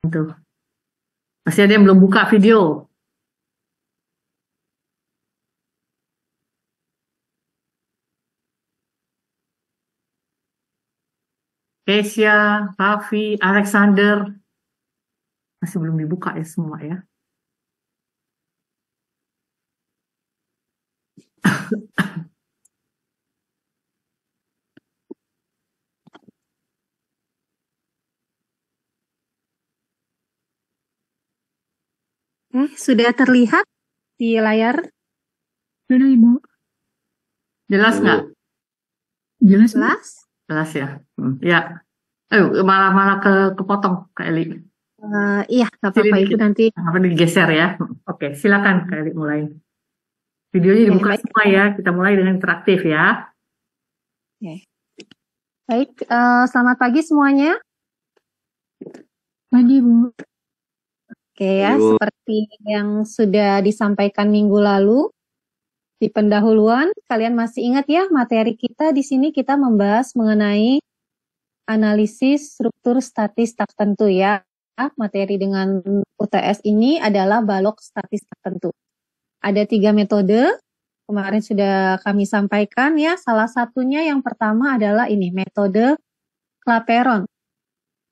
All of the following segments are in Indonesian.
Tuh. Masih ada yang belum buka video. Kesia, Raffi, Alexander. Masih belum dibuka ya semua ya. Sudah terlihat di layar? Sudah, Ibu. Jelas nggak? Jelas, Bu? Jelas? Jelas ya. Ya. Malah kepotong Kak Eli. Iya, nggak apa-apa Ibu nanti. Apa digeser ya? Oke, silakan Kak Eli mulai. Videonya dibuka baik. semua ya. Kita mulai dengan interaktif ya. Baik, selamat pagi semuanya. Pagi, Bu. Oke ya, seperti yang sudah disampaikan minggu lalu di pendahuluan, kalian masih ingat ya materi kita di sini kita membahas mengenai analisis struktur statis tertentu ya. Materi dengan UTS ini adalah balok statis tertentu. Ada 3 metode, kemarin sudah kami sampaikan ya. Salah satunya yang pertama adalah ini, metode Clapeyron.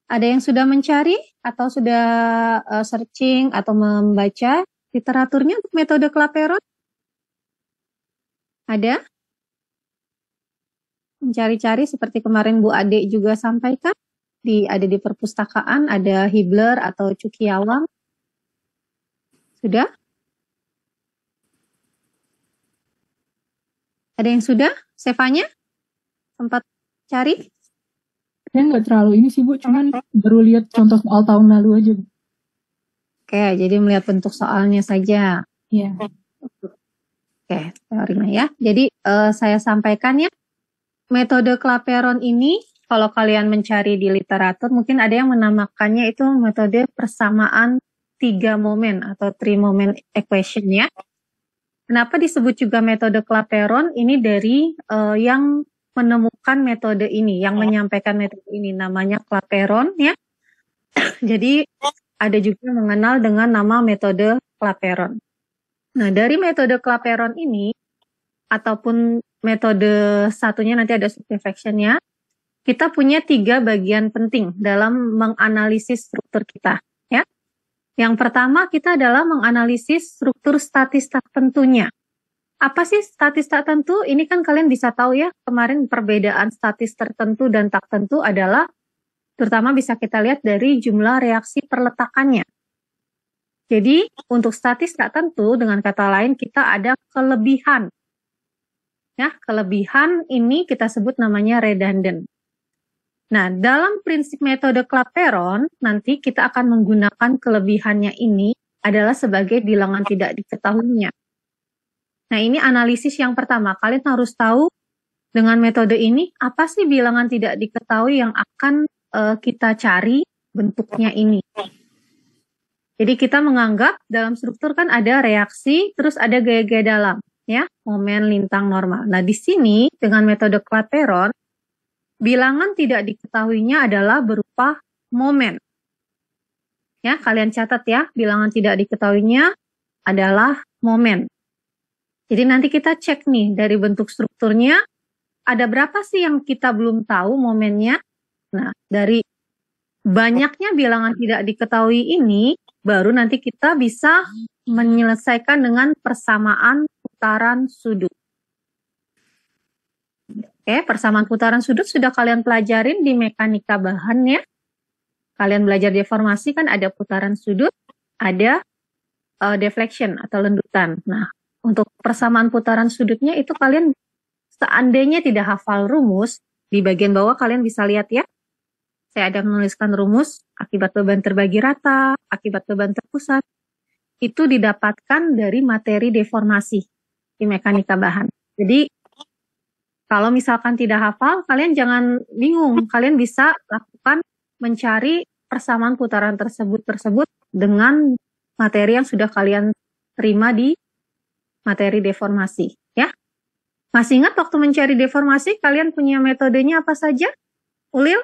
Ada yang sudah mencari atau sudah searching atau membaca literaturnya untuk metode Clapeyron? Ada? Mencari-cari seperti kemarin Bu Ade juga sampaikan, ada di perpustakaan, ada Hibler atau Cukiawang. Sudah? Ada yang sudah? Sevanya? Sempat cari? Saya nggak terlalu ini sih, Bu. Cuman baru lihat contoh soal tahun lalu aja, Bu. Oke, jadi melihat bentuk soalnya saja. Iya. Oke, terima ya. Jadi saya sampaikan ya, metode Clapeyron ini, kalau kalian mencari di literatur, mungkin ada yang menamakannya itu metode persamaan 3 momen atau 3 moment equation ya. Kenapa disebut juga metode Clapeyron? Ini dari yang menemukan metode ini, yang menyampaikan metode ini, namanya Clapeyron ya. Jadi ada juga mengenal dengan nama metode Clapeyron. Nah, dari metode Clapeyron ini, ataupun metode satunya nanti ada subtraction-nya, kita punya 3 bagian penting dalam menganalisis struktur kita ya. Yang pertama kita adalah menganalisis struktur statis tertentunya. Apa sih statis tak tentu? Ini kan kalian bisa tahu ya, kemarin perbedaan statis tertentu dan tak tentu adalah, terutama bisa kita lihat dari jumlah reaksi perletakannya. Jadi, untuk statis tak tentu, dengan kata lain, kita ada kelebihan. Ya, kelebihan ini kita sebut namanya redundant. Nah, dalam prinsip metode Clapeyron, nanti kita akan menggunakan kelebihannya ini adalah sebagai bilangan tidak diketahuinya. Nah, ini analisis yang pertama. Kalian harus tahu dengan metode ini, apa sih bilangan tidak diketahui yang akan kita cari bentuknya ini. Jadi kita menganggap dalam struktur kan ada reaksi, terus ada gaya-gaya dalam, ya, momen, lintang, normal. Nah, di sini dengan metode Clapeyron, bilangan tidak diketahuinya adalah berupa momen. Ya, kalian catat ya, bilangan tidak diketahuinya adalah momen. Jadi nanti kita cek nih dari bentuk strukturnya, ada berapa sih yang kita belum tahu momennya. Nah, dari banyaknya bilangan tidak diketahui ini, baru nanti kita bisa menyelesaikan dengan persamaan putaran sudut. Oke, persamaan putaran sudut sudah kalian pelajarin di mekanika bahan ya. Kalian belajar deformasi kan ada putaran sudut, ada deflection atau lendutan. Nah, untuk persamaan putaran sudutnya itu kalian seandainya tidak hafal rumus, di bagian bawah kalian bisa lihat ya. Saya ada menuliskan rumus akibat beban terbagi rata, akibat beban terpusat. Itu didapatkan dari materi deformasi di mekanika bahan. Jadi, kalau misalkan tidak hafal, kalian jangan bingung. Kalian bisa lakukan mencari persamaan putaran tersebut dengan materi yang sudah kalian terima di materi deformasi, ya. Masih ingat waktu mencari deformasi, kalian punya metodenya apa saja? Ulil?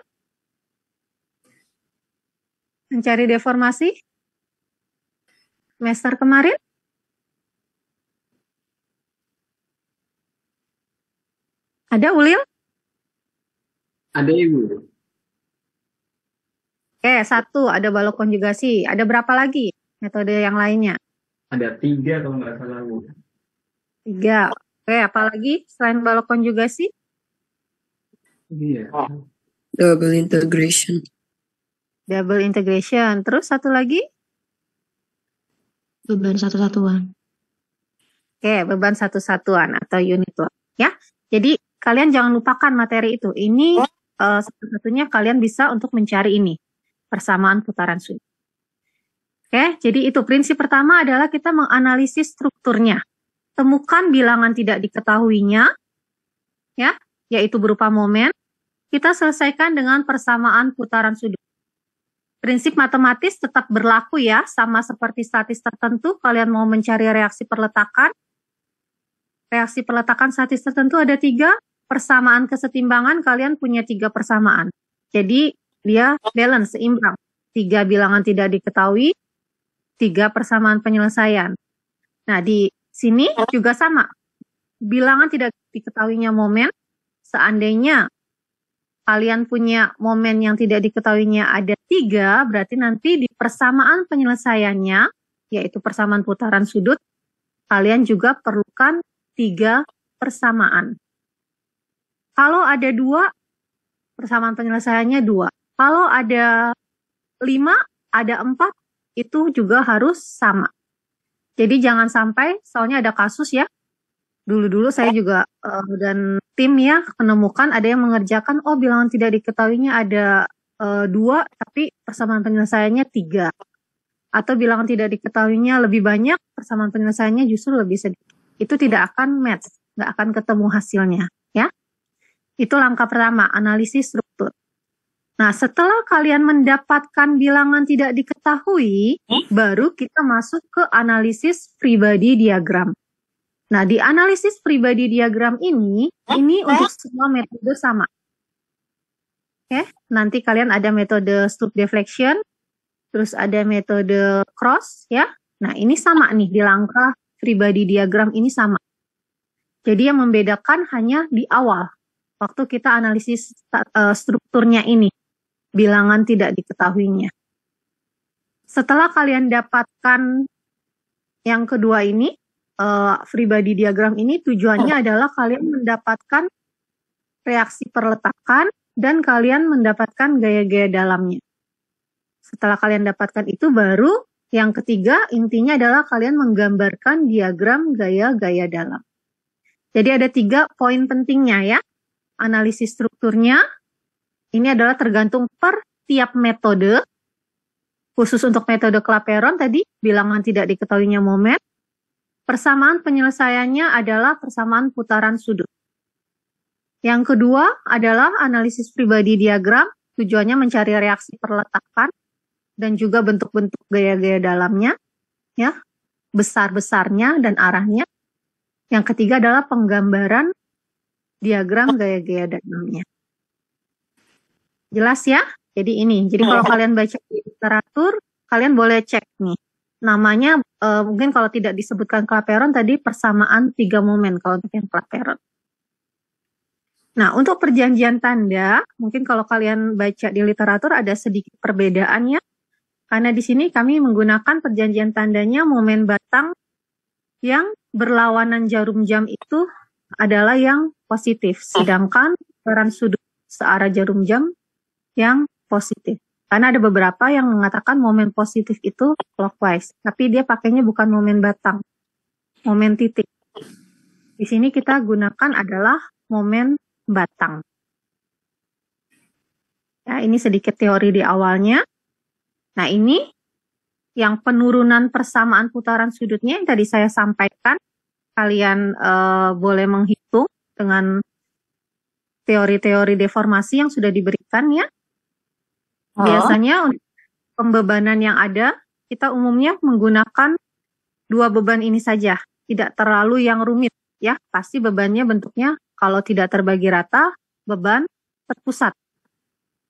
Mencari deformasi semester kemarin? Ada Ulil? Ada Ibu. Oke, 1 ada balok konjugasi. Ada berapa lagi metode yang lainnya? Ada 3 kalau nggak salah Bu. 3. Oke, apalagi selain balok konjugasi? Iya. Double integration. Double integration. Terus satu lagi? Beban satu-satuan. Oke, beban satu-satuan atau unit work. Ya, jadi kalian jangan lupakan materi itu. Ini satu-satunya kalian bisa untuk mencari ini. Persamaan putaran sudut. Oke, jadi itu prinsip pertama adalah kita menganalisis strukturnya. Temukan bilangan tidak diketahuinya, ya, yaitu berupa momen. Kita selesaikan dengan persamaan putaran sudut. Prinsip matematis tetap berlaku ya, sama seperti statis tertentu. Kalian mau mencari reaksi perletakan. Reaksi perletakan statis tertentu ada 3. Persamaan kesetimbangan kalian punya 3 persamaan. Jadi dia balance, seimbang. 3 bilangan tidak diketahui, 3 persamaan penyelesaian. Nah, di sini juga sama. Bilangan tidak diketahuinya momen, seandainya kalian punya momen yang tidak diketahuinya ada 3, berarti nanti di persamaan penyelesaiannya, yaitu persamaan putaran sudut, kalian juga perlukan 3 persamaan. Kalau ada 2, persamaan penyelesaiannya 2. Kalau ada 5, ada 4, itu juga harus sama. Jadi jangan sampai, soalnya ada kasus ya, dulu-dulu saya juga dan tim ya menemukan ada yang mengerjakan, oh bilangan tidak diketahuinya ada 2, tapi persamaan penyelesaiannya 3. Atau bilangan tidak diketahuinya lebih banyak, persamaan penyelesaiannya justru lebih sedikit. Itu tidak akan match, nggak akan ketemu hasilnya, ya. Itu langkah pertama, analisis struktur. Nah, setelah kalian mendapatkan bilangan tidak diketahui, baru kita masuk ke analisis pribadi diagram. Nah, di analisis pribadi diagram ini untuk semua metode sama. Oke, nanti kalian ada metode slope deflection, terus ada metode cross, ya. Nah, ini sama nih, di langkah pribadi diagram ini sama. Jadi yang membedakan hanya di awal, waktu kita analisis strukturnya ini, bilangan tidak diketahuinya. Setelah kalian dapatkan yang kedua ini, pribadi diagram ini tujuannya adalah kalian mendapatkan reaksi perletakan dan kalian mendapatkan gaya-gaya dalamnya. Setelah kalian dapatkan itu, baru yang ketiga intinya adalah kalian menggambarkan diagram gaya-gaya dalam. Jadi ada 3 poin pentingnya ya. Analisis strukturnya, ini adalah tergantung per tiap metode. Khusus untuk metode Clapeyron tadi, bilangan tidak diketahuinya momen. Persamaan penyelesaiannya adalah persamaan putaran sudut. Yang kedua adalah analisis pribadi diagram, tujuannya mencari reaksi perletakan dan juga bentuk-bentuk gaya-gaya dalamnya, ya, besar-besarnya dan arahnya. Yang ketiga adalah penggambaran diagram gaya-gaya dalamnya. Jelas ya? Jadi ini. Jadi kalau kalian baca di literatur, kalian boleh cek nih. Namanya mungkin kalau tidak disebutkan Clapeyron tadi persamaan 3 momen kalau untuk yang Clapeyron. Nah, untuk perjanjian tanda, mungkin kalau kalian baca di literatur ada sedikit perbedaannya. Karena di sini kami menggunakan perjanjian tandanya momen batang yang berlawanan jarum jam itu adalah yang positif. Sedangkan putaran sudut searah jarum jam yang positif. Karena ada beberapa yang mengatakan momen positif itu clockwise. Tapi dia pakainya bukan momen batang. Momen titik. Di sini kita gunakan adalah momen batang. Ya, ini sedikit teori di awalnya. Nah, ini yang penurunan persamaan putaran sudutnya yang tadi saya sampaikan. Kalian boleh menghitung dengan teori-teori deformasi yang sudah diberikan ya. Biasanya untuk pembebanan yang ada, kita umumnya menggunakan 2 beban ini saja. Tidak terlalu yang rumit ya. Pasti bebannya bentuknya kalau tidak terbagi rata, beban terpusat.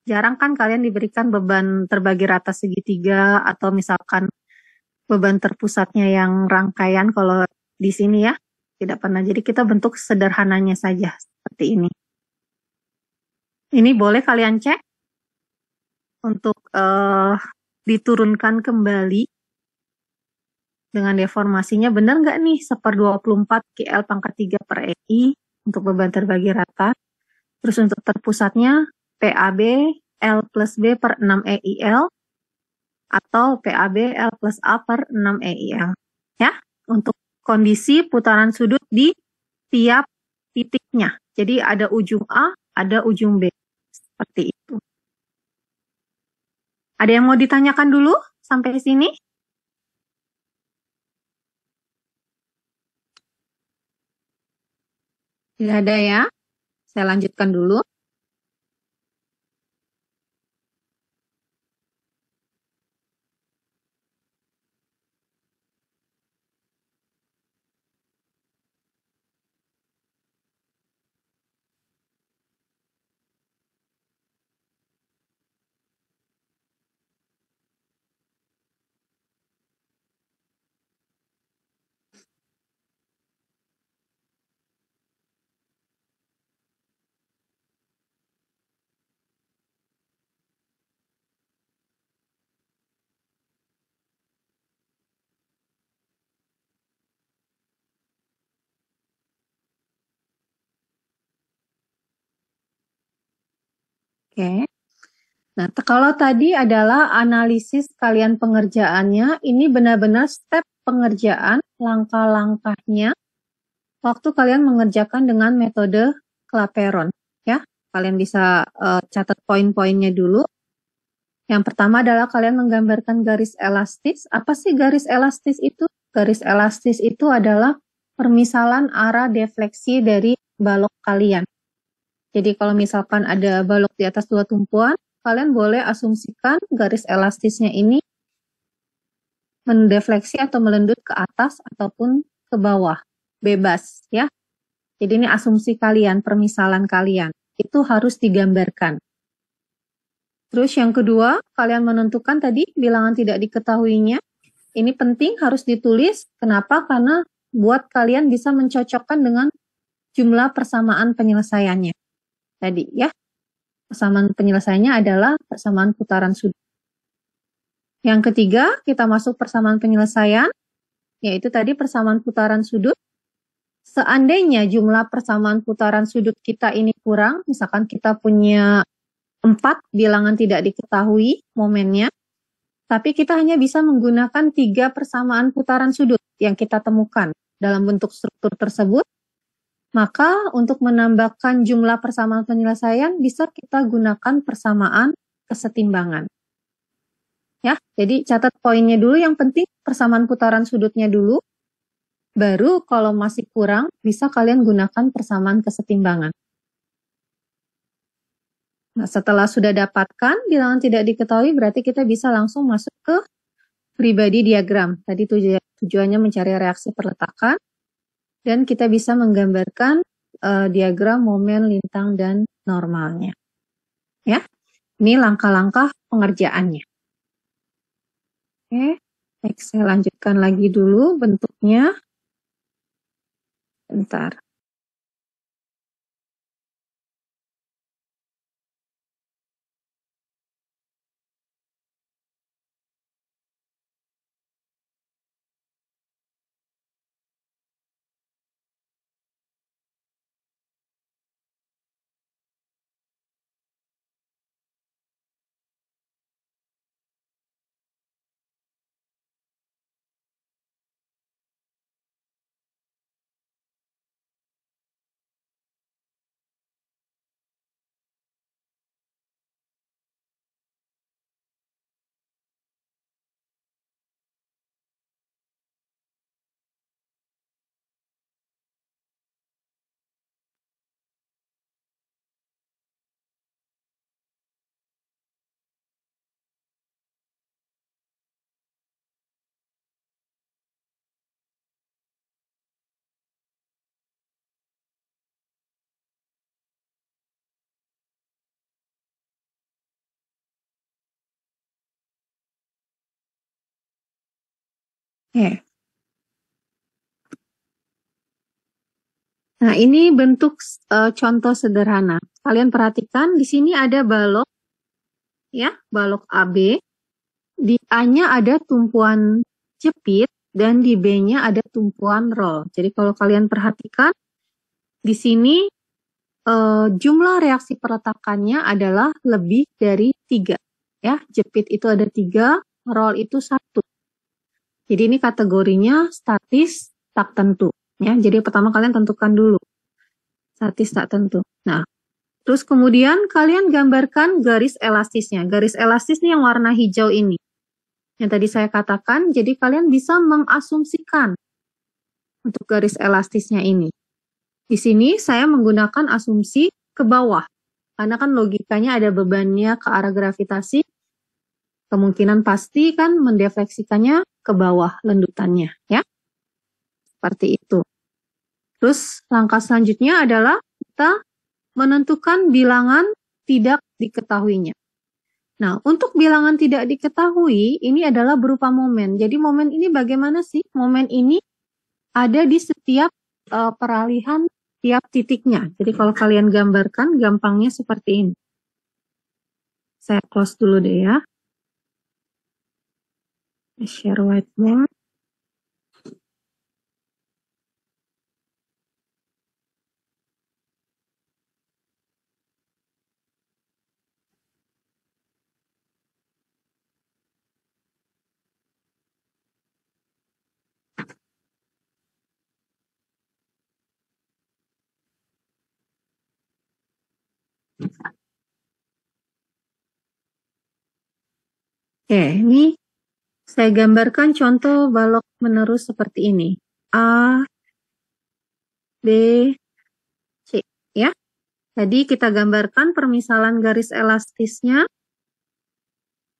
Jarang kan kalian diberikan beban terbagi rata segitiga atau misalkan beban terpusatnya yang rangkaian kalau di sini ya. Tidak pernah. Jadi kita bentuk sederhananya saja seperti ini. Ini boleh kalian cek untuk diturunkan kembali dengan deformasinya. Benar nggak nih 1/24 KL pangkat 3 per EI untuk beban terbagi rata. Terus untuk terpusatnya PAB L plus B per 6 EIL atau PAB L plus A per 6 EIL. Ya, untuk kondisi putaran sudut di tiap titiknya. Jadi ada ujung A, ada ujung B. Seperti itu. Ada yang mau ditanyakan dulu sampai sini? Tidak ada ya. Saya lanjutkan dulu. Oke. Nah, kalau tadi adalah analisis kalian pengerjaannya, ini benar-benar step pengerjaan, langkah-langkahnya waktu kalian mengerjakan dengan metode Clapeyron. Ya, kalian bisa catat poin-poinnya dulu. Yang pertama adalah kalian menggambarkan garis elastis. Apa sih garis elastis itu? Garis elastis itu adalah permisalan arah defleksi dari balok kalian. Jadi kalau misalkan ada balok di atas dua tumpuan, kalian boleh asumsikan garis elastisnya ini mendefleksi atau melendut ke atas ataupun ke bawah. Bebas ya. Jadi ini asumsi kalian, permisalan kalian. Itu harus digambarkan. Terus yang kedua, kalian menentukan tadi bilangan tidak diketahuinya. Ini penting harus ditulis. Kenapa? Karena buat kalian bisa mencocokkan dengan jumlah persamaan penyelesaiannya. Tadi ya, persamaan penyelesaiannya adalah persamaan putaran sudut. Yang ketiga, kita masuk persamaan penyelesaian, yaitu tadi persamaan putaran sudut. Seandainya jumlah persamaan putaran sudut kita ini kurang, misalkan kita punya 4 bilangan tidak diketahui momennya, tapi kita hanya bisa menggunakan 3 persamaan putaran sudut yang kita temukan dalam bentuk struktur tersebut, maka untuk menambahkan jumlah persamaan penyelesaian bisa kita gunakan persamaan kesetimbangan. Ya, jadi catat poinnya dulu, yang penting persamaan putaran sudutnya dulu, baru kalau masih kurang bisa kalian gunakan persamaan kesetimbangan. Nah, setelah sudah dapatkan bilangan tidak diketahui, berarti kita bisa langsung masuk ke pribadi diagram. Tadi tujuannya mencari reaksi perletakan, dan kita bisa menggambarkan diagram momen, lintang, dan normalnya. Ya, ini langkah-langkah pengerjaannya. Oke, next saya lanjutkan lagi dulu bentuknya. Bentar. Oke. Nah, ini bentuk contoh sederhana. Kalian perhatikan di sini ada balok, ya, balok AB. Di A-nya ada tumpuan jepit dan di B-nya ada tumpuan roll. Jadi kalau kalian perhatikan di sini jumlah reaksi peletakannya adalah lebih dari 3. Ya, jepit itu ada 3, roll itu 1. Jadi ini kategorinya statis tak tentu. Ya, jadi pertama kalian tentukan dulu statis tak tentu. Nah, terus kemudian kalian gambarkan garis elastisnya. Garis elastis nih yang warna hijau ini. Yang tadi saya katakan, jadi kalian bisa mengasumsikan untuk garis elastisnya ini. Di sini saya menggunakan asumsi ke bawah. Karena kan logikanya ada bebannya ke arah gravitasi. Kemungkinan pasti kan mendefleksikannya ke bawah lendutannya, ya. Seperti itu. Terus langkah selanjutnya adalah kita menentukan bilangan tidak diketahuinya. Nah, untuk bilangan tidak diketahui, ini adalah berupa momen. Jadi momen ini bagaimana sih? Momen ini ada di setiap peralihan tiap titiknya. Jadi kalau kalian gambarkan, gampangnya seperti ini. Saya close dulu deh ya. Share whiteboard. Oke, ini saya gambarkan contoh balok menerus seperti ini. A, B, C. Ya. Jadi kita gambarkan permisalan garis elastisnya.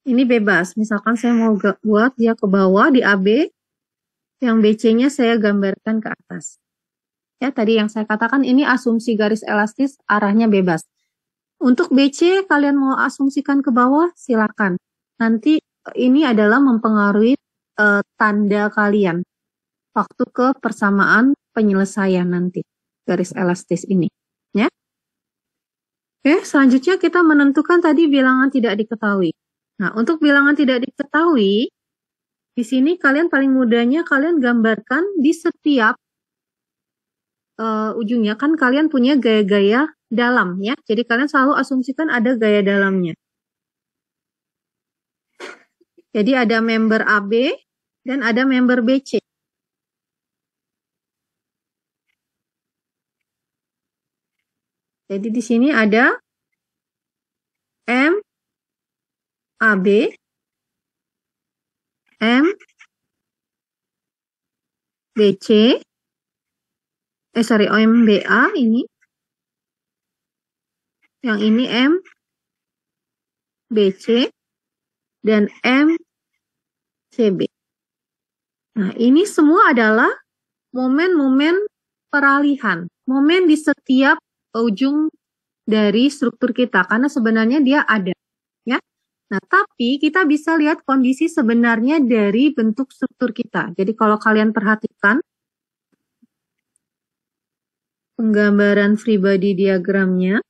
Ini bebas. Misalkan saya mau buat dia ke bawah di AB. Yang BC-nya saya gambarkan ke atas. Ya, tadi yang saya katakan ini asumsi garis elastis arahnya bebas. Untuk BC kalian mau asumsikan ke bawah, silakan. Nanti ini adalah mempengaruhi tanda kalian waktu ke persamaan penyelesaian nanti garis elastis ini, ya. Oke, selanjutnya kita menentukan tadi bilangan tidak diketahui. Nah, untuk bilangan tidak diketahui, di sini kalian paling mudahnya kalian gambarkan di setiap ujungnya kan kalian punya gaya-gaya dalam, ya. Jadi kalian selalu asumsikan ada gaya dalamnya. Jadi ada member AB dan ada member BC. Jadi di sini ada M, AB, M, BC, MBA ini. Yang ini M, BC, dan MCB. Nah, ini semua adalah momen-momen peralihan. Momen di setiap ujung dari struktur kita. Karena sebenarnya dia ada. Ya. Nah, tapi kita bisa lihat kondisi sebenarnya dari bentuk struktur kita. Jadi kalau kalian perhatikan penggambaran free body diagramnya.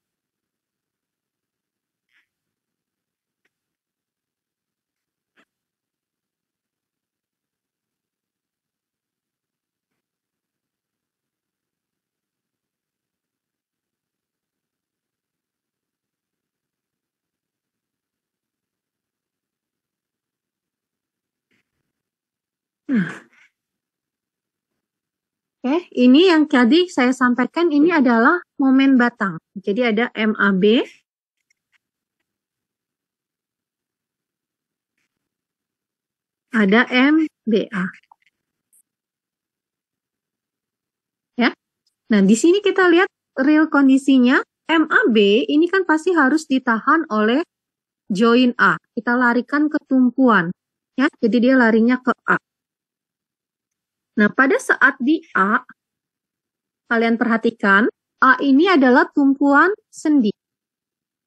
Oke, ini yang tadi saya sampaikan ini adalah momen batang. Jadi ada MAB, ada MBA. Ya. Nah, di sini kita lihat real kondisinya. MAB ini kan pasti harus ditahan oleh join A. Kita larikan ke tumpuan. Ya, jadi dia larinya ke A. Nah, pada saat di A, kalian perhatikan, A ini adalah tumpuan sendi.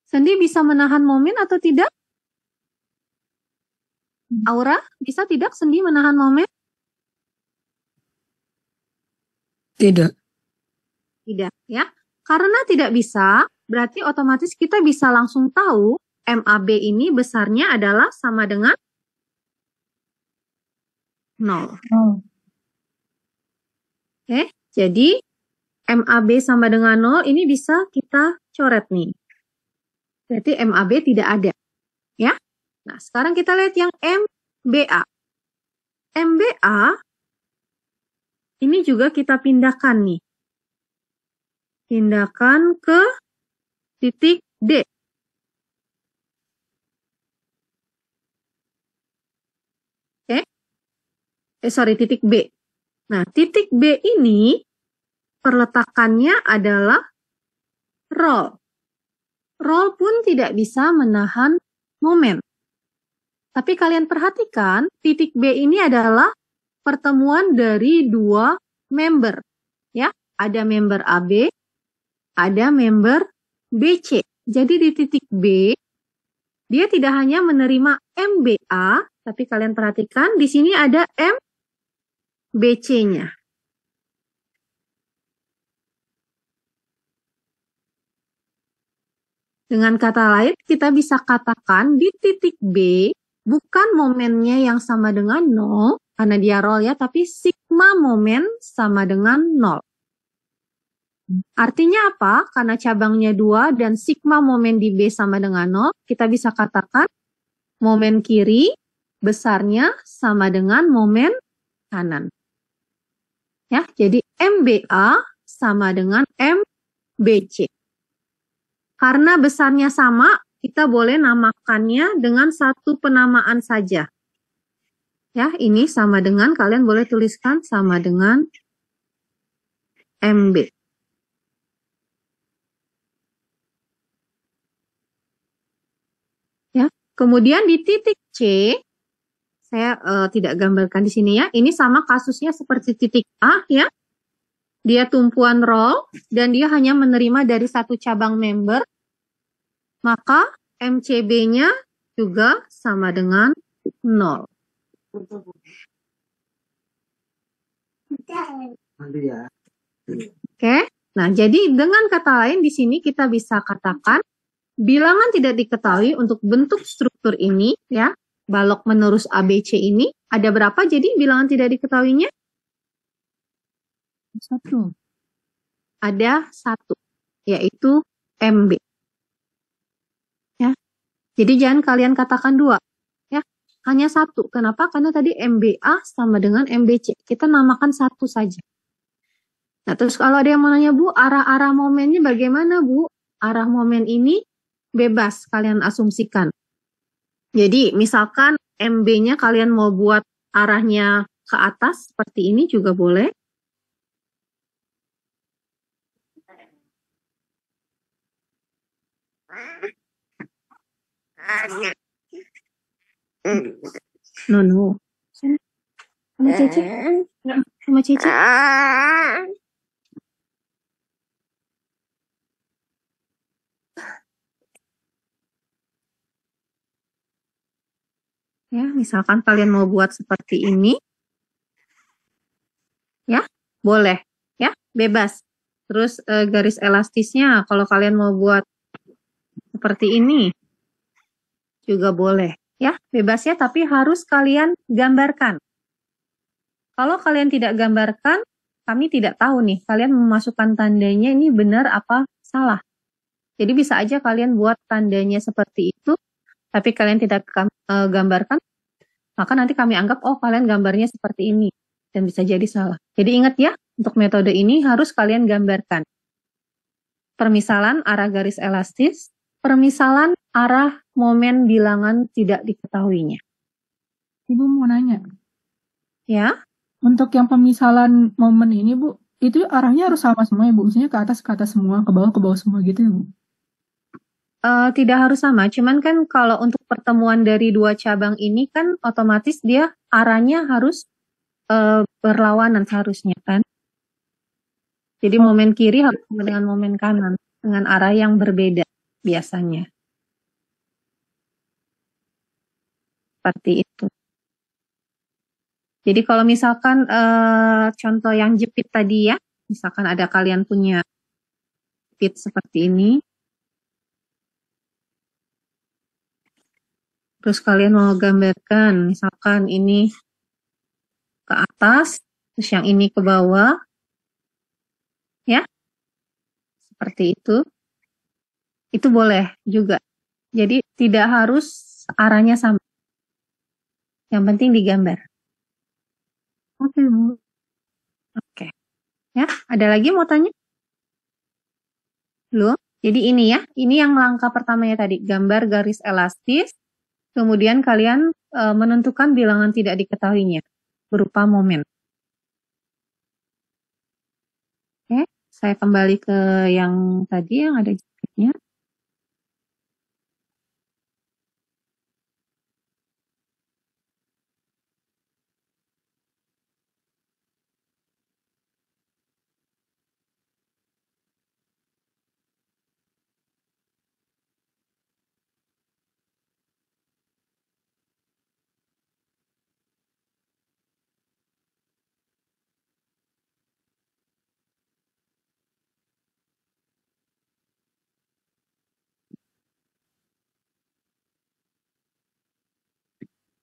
Sendi bisa menahan momen atau tidak? Aura, bisa tidak sendi menahan momen? Tidak. Tidak, ya. Karena tidak bisa, berarti otomatis kita bisa langsung tahu MAB ini besarnya adalah sama dengan 0. Oh, Oke, jadi MAB sama dengan 0 ini bisa kita coret nih. Berarti MAB tidak ada, ya. Nah, sekarang kita lihat yang MBA. MBA ini juga kita pindahkan nih. Pindahkan ke titik D. Oke. Titik B. Nah, titik B ini perletakannya adalah roll. Roll pun tidak bisa menahan momen. Tapi kalian perhatikan, titik B ini adalah pertemuan dari dua member. Ya, ada member AB, ada member BC. Jadi di titik B, dia tidak hanya menerima MBA, tapi kalian perhatikan di sini ada MBC-nya. Dengan kata lain, kita bisa katakan di titik B, bukan momennya yang sama dengan 0, karena dia roll ya, tapi sigma momen sama dengan 0. Artinya apa? Karena cabangnya 2 dan sigma momen di B sama dengan 0, kita bisa katakan momen kiri besarnya sama dengan momen kanan. Ya, jadi MBA sama dengan MBC. Karena besarnya sama, kita boleh namakannya dengan satu penamaan saja. Ya, ini sama dengan, kalian boleh tuliskan sama dengan MB. Ya, kemudian di titik C, saya tidak gambarkan di sini ya. Ini sama kasusnya seperti titik A ya. Dia tumpuan roll dan dia hanya menerima dari satu cabang member. Maka MCB-nya juga sama dengan 0. Oke. Nah, jadi dengan kata lain di sini kita bisa katakan bilangan tidak diketahui untuk bentuk struktur ini ya. Balok menerus ABC ini ada berapa? Jadi bilangan tidak diketahuinya 1. ada 1, yaitu MB. Ya. Jadi jangan kalian katakan 2. Ya. Hanya 1. Kenapa? Karena tadi MBA sama dengan MBC. Kita namakan 1 saja. Nah, terus kalau ada yang mau nanya, Bu, arah-arah momennya bagaimana, Bu? Arah momen ini bebas kalian asumsikan. Jadi, misalkan MB-nya kalian mau buat arahnya ke atas, seperti ini juga boleh. No. Sama Cici. Sama Cici. Ya, misalkan kalian mau buat seperti ini. Ya, boleh. Ya, bebas. Terus garis elastisnya kalau kalian mau buat seperti ini juga boleh. Ya, bebas ya, tapi harus kalian gambarkan. Kalau kalian tidak gambarkan, kami tidak tahu nih, kalian memasukkan tandanya ini benar apa salah. Jadi bisa aja kalian buat tandanya seperti itu, tapi kalian tidak gambarkan, maka nanti kami anggap, oh kalian gambarnya seperti ini, dan bisa jadi salah. Jadi ingat ya, untuk metode ini harus kalian gambarkan. Permisalan arah garis elastis, permisalan arah momen bilangan tidak diketahuinya. Ibu mau nanya, Ya, untuk yang pemisalan momen ini Bu, itu arahnya harus sama semua ya Bu? Maksudnya ke atas semua, ke bawah semua gitu ya Bu? tidak harus sama, cuman kan kalau untuk pertemuan dari dua cabang ini kan otomatis dia arahnya harus berlawanan seharusnya kan. Jadi momen kiri harus sama dengan momen kanan, dengan arah yang berbeda biasanya. Seperti itu. Jadi kalau misalkan contoh yang jepit tadi ya, Misalkan ada kalian punya pit seperti ini. Terus kalian mau gambarkan, misalkan ini ke atas, terus yang ini ke bawah, ya, seperti itu. Itu boleh juga. Jadi tidak harus arahnya sama. Yang penting digambar. Oke, Bu. Oke. Ya, ada lagi mau tanya? Belum? Jadi ini ya, ini yang langkah pertamanya tadi, gambar garis elastis. Kemudian kalian menentukan bilangan tidak diketahuinya berupa momen. Oke, saya kembali ke yang tadi yang ada jepitnya.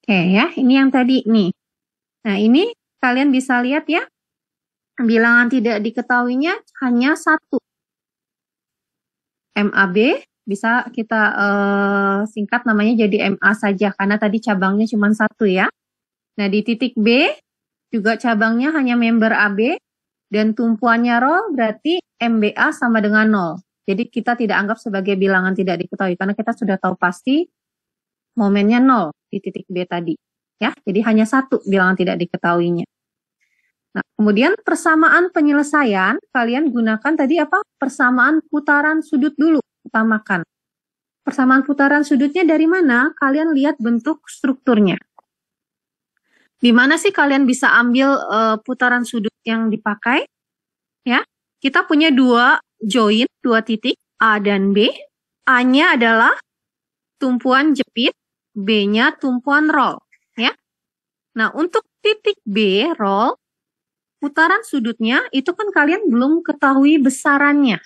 Oke ya, ini yang tadi nih. Nah ini kalian bisa lihat ya, bilangan tidak diketahuinya hanya satu. MAB bisa kita singkat namanya jadi MA saja karena tadi cabangnya cuma satu ya. Nah di titik B juga cabangnya hanya member AB dan tumpuannya rho berarti MBA sama dengan 0. Jadi kita tidak anggap sebagai bilangan tidak diketahui karena kita sudah tahu pasti momennya 0 di titik B tadi. Ya, jadi hanya satu bilangan tidak diketahuinya. Nah, kemudian persamaan penyelesaian, kalian gunakan tadi apa? Persamaan putaran sudut dulu, utamakan. Persamaan putaran sudutnya dari mana? Kalian lihat bentuk strukturnya. Di mana sih kalian bisa ambil putaran sudut yang dipakai? Ya, kita punya dua join, dua titik, A dan B. A-nya adalah tumpuan jepit, B-nya tumpuan roll. Ya. Nah, untuk titik B, roll, putaran sudutnya itu kan kalian belum ketahui besarannya.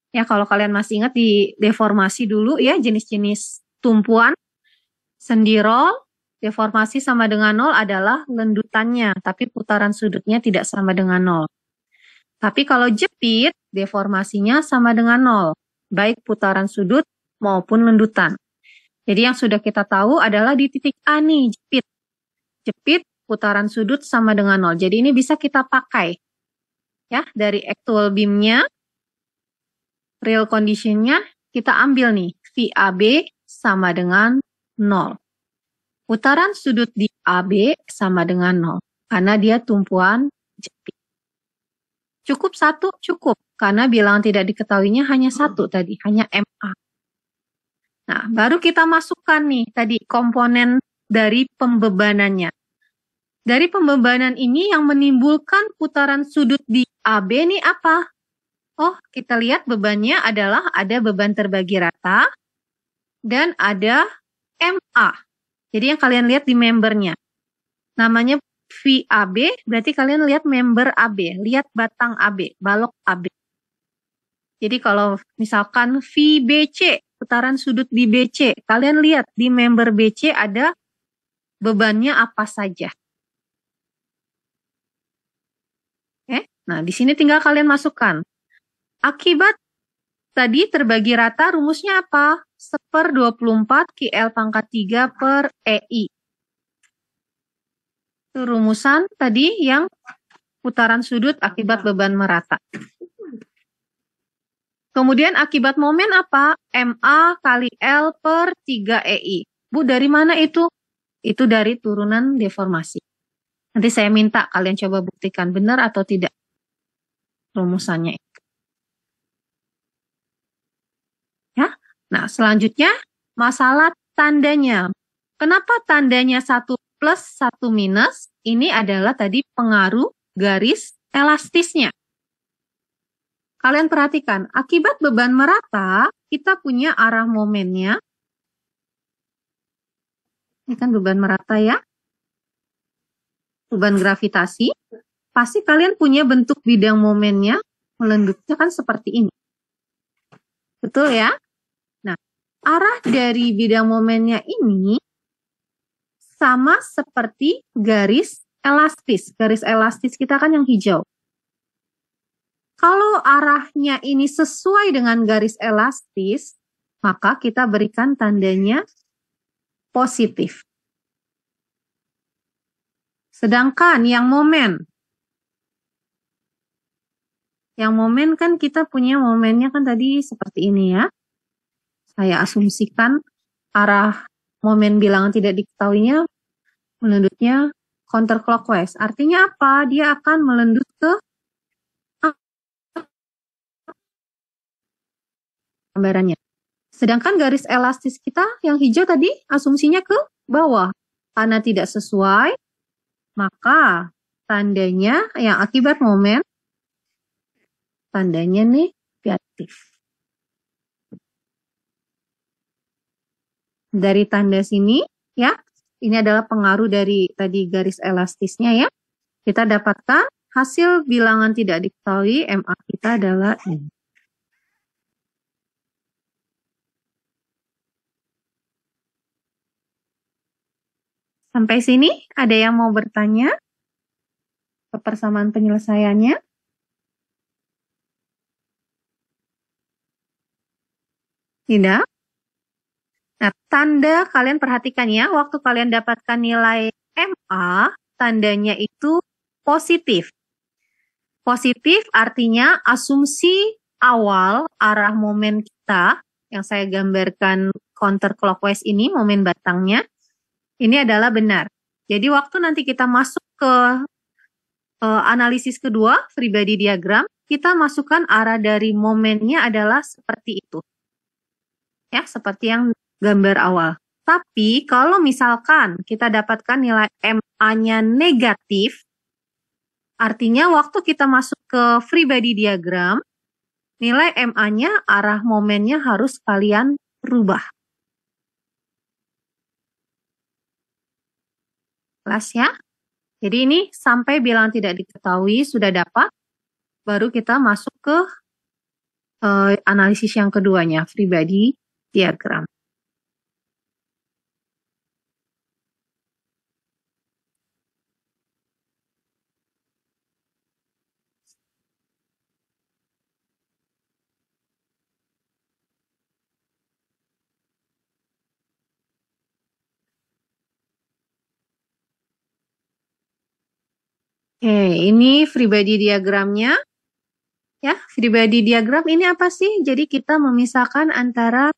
Ya, kalau kalian masih ingat di deformasi dulu ya, jenis-jenis tumpuan. Sendi roll, deformasi sama dengan 0 adalah lendutannya, tapi putaran sudutnya tidak sama dengan 0. Tapi kalau jepit, deformasinya sama dengan 0, baik putaran sudut maupun lendutan. Jadi yang sudah kita tahu adalah di titik A nih, jepit. Jepit, putaran sudut sama dengan 0. Jadi ini bisa kita pakai. Ya, dari actual beam-nya, real condition-nya, kita ambil nih, VAB sama dengan 0. Putaran sudut di AB sama dengan 0, karena dia tumpuan jepit. Cukup satu? Cukup, karena bilangan tidak diketahuinya hanya satu tadi, hanya MA. Nah, baru kita masukkan nih tadi komponen dari pembebanannya. Dari pembebanan ini yang menimbulkan putaran sudut di AB nih apa? Oh, kita lihat bebannya adalah ada beban terbagi rata dan ada MA. Jadi yang kalian lihat di membernya. Namanya VAB, berarti kalian lihat member AB, lihat batang AB, balok AB. Jadi kalau misalkan VBC, putaran sudut di BC, kalian lihat di member BC ada bebannya apa saja. Nah, di sini tinggal kalian masukkan. Akibat tadi terbagi rata, rumusnya apa? 1/24 QL pangkat 3 per EI. Itu rumusan tadi yang putaran sudut akibat beban merata. Kemudian akibat momen apa? MA kali L per 3 EI. Bu, dari mana itu? Itu dari turunan deformasi. Nanti saya minta kalian coba buktikan benar atau tidak rumusannya itu. Ya. Nah, selanjutnya masalah tandanya. Kenapa tandanya 1 plus 1 minus? Ini adalah tadi pengaruh garis elastisnya. Kalian perhatikan, akibat beban merata, kita punya arah momennya. Ini kan beban merata ya. Beban gravitasi. pasti kalian punya bentuk bidang momennya melendutnya kan seperti ini. Betul ya? Nah, arah dari bidang momennya ini sama seperti garis elastis. Garis elastis kita kan yang hijau. Kalau arahnya ini sesuai dengan garis elastis, maka kita berikan tandanya positif. Sedangkan yang momen kan kita punya momennya kan tadi seperti ini ya. Saya asumsikan arah momen bilangan tidak diketahuinya melendutnya counterclockwise. Artinya apa? Dia akan melendut ke gambarannya. Sedangkan garis elastis kita yang hijau tadi asumsinya ke bawah. Karena tidak sesuai, maka tandanya yang akibat momen, tandanya negatif. Dari tanda sini, ya, ini adalah pengaruh dari tadi garis elastisnya ya. Kita dapatkan hasil bilangan tidak diketahui, MA kita adalah ini. Sampai sini, ada yang mau bertanya? Kepersamaan penyelesaiannya? Tidak? Nah, tanda kalian perhatikan ya, waktu kalian dapatkan nilai MA, tandanya itu positif. Positif artinya asumsi awal arah momen kita, yang saya gambarkan counterclockwise ini, momen batangnya, ini adalah benar. Jadi waktu nanti kita masuk ke analisis kedua, free body diagram, kita masukkan arah dari momennya adalah seperti itu. Ya, seperti yang gambar awal. Tapi kalau misalkan kita dapatkan nilai MA-nya negatif, artinya waktu kita masuk ke free body diagram, nilai MA-nya arah momennya harus kalian rubah. Jelas ya? Jadi ini sampai bilangan tidak diketahui sudah dapat, baru kita masuk ke analisis yang keduanya, free body diagram. Oke, ini free body diagramnya. Ya, free body diagram ini apa sih? Jadi kita memisahkan antara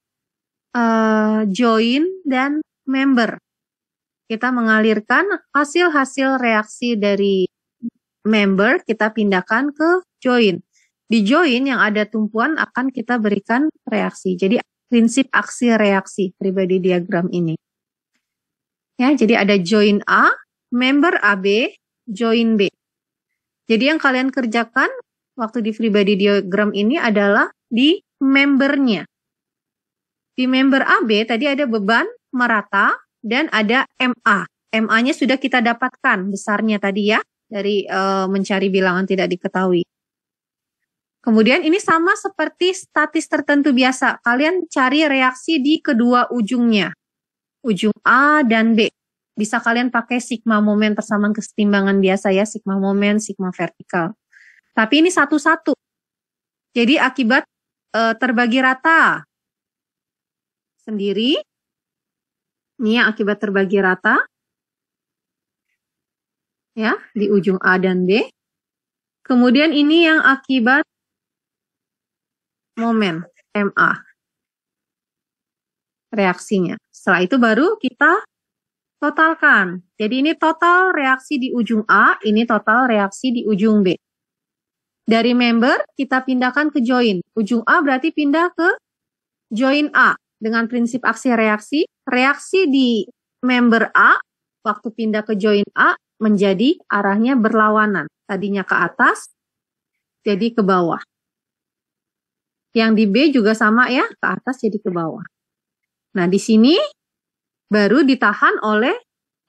join dan member. Kita mengalirkan hasil-hasil reaksi dari member, kita pindahkan ke join. Di join yang ada tumpuan akan kita berikan reaksi. Jadi prinsip aksi reaksi free body diagram ini. Ya, jadi ada join A, member AB, join B. Jadi yang kalian kerjakan waktu di free body diagram ini adalah di membernya. Di member AB tadi ada beban merata dan ada MA. MA-nya sudah kita dapatkan besarnya tadi ya dari mencari bilangan tidak diketahui. Kemudian ini sama seperti statis tertentu biasa. Kalian cari reaksi di kedua ujungnya. Ujung A dan B. Bisa kalian pakai sigma momen persamaan kesetimbangan biasa ya, sigma momen, sigma vertikal. Tapi ini satu-satu. Jadi akibat terbagi rata sendiri, ini yang akibat terbagi rata, ya, di ujung A dan B. Kemudian ini yang akibat momen, MA, reaksinya. Setelah itu baru kita totalkan. Jadi ini total reaksi di ujung A, ini total reaksi di ujung B. Dari member kita pindahkan ke join. Ujung A berarti pindah ke join A. Dengan prinsip aksi reaksi, reaksi di member A waktu pindah ke join A menjadi arahnya berlawanan. Tadinya ke atas, jadi ke bawah. Yang di B juga sama ya, ke atas jadi ke bawah. Nah di sini baru ditahan oleh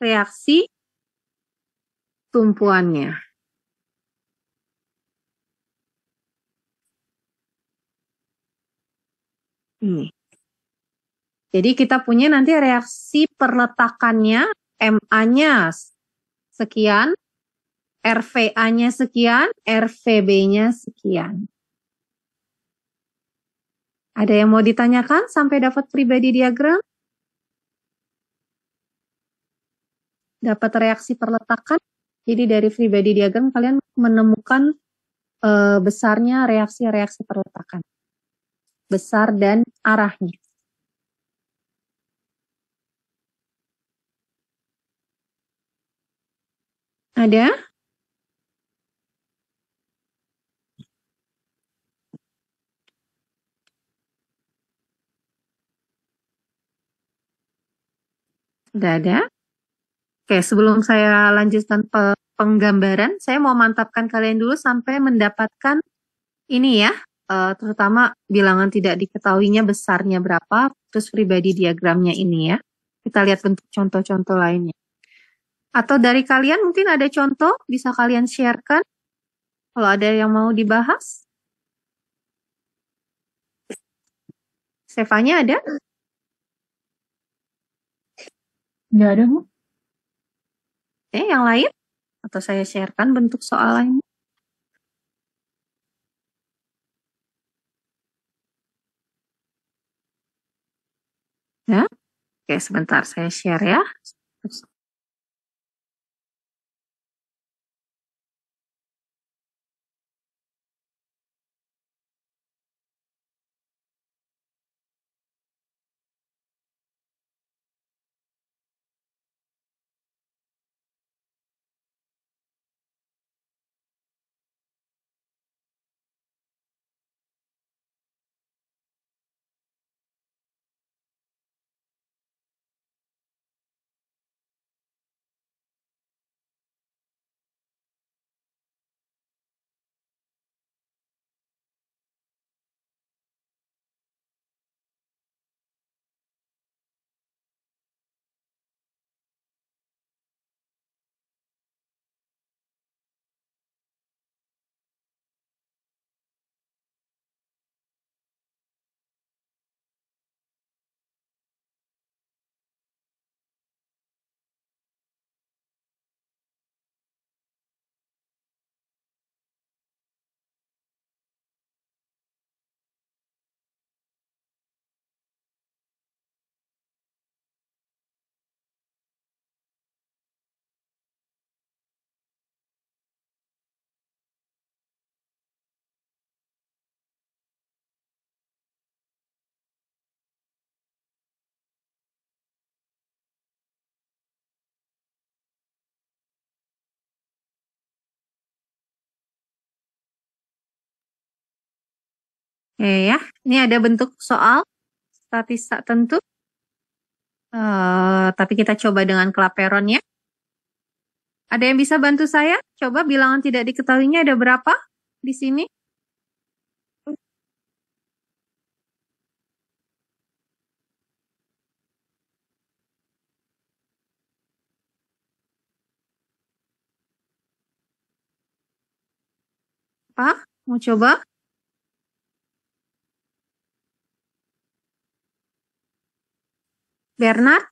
reaksi tumpuannya. Ini. Jadi kita punya nanti reaksi perletakannya, MA-nya sekian, RVA-nya sekian, RVB-nya sekian. Ada yang mau ditanyakan sampai dapat pribadi diagram? Dapat reaksi perletakan. Jadi dari pribadi diagram kalian menemukan besarnya reaksi-reaksi perletakan. Besar dan arahnya. Ada? Tidak ada? Oke, sebelum saya lanjutkan penggambaran, saya mau mantapkan kalian dulu sampai mendapatkan ini ya, terutama bilangan tidak diketahuinya besarnya berapa, terus pribadi diagramnya ini ya. Kita lihat bentuk contoh-contoh lainnya. Atau dari kalian mungkin ada contoh, bisa kalian sharekan. Kalau ada yang mau dibahas. Stefanya ada? Nggak ada, Bu. Yang lain? Atau saya sharekan bentuk soal lainnya? Ya? Oke, sebentar saya share ya. Ya, ini ada bentuk soal statista tentu. Tapi kita coba dengan kelaperon ya. Ada yang bisa bantu saya? Coba bilangan tidak diketahuinya ada berapa di sini? Apa? Mau coba? Bernard?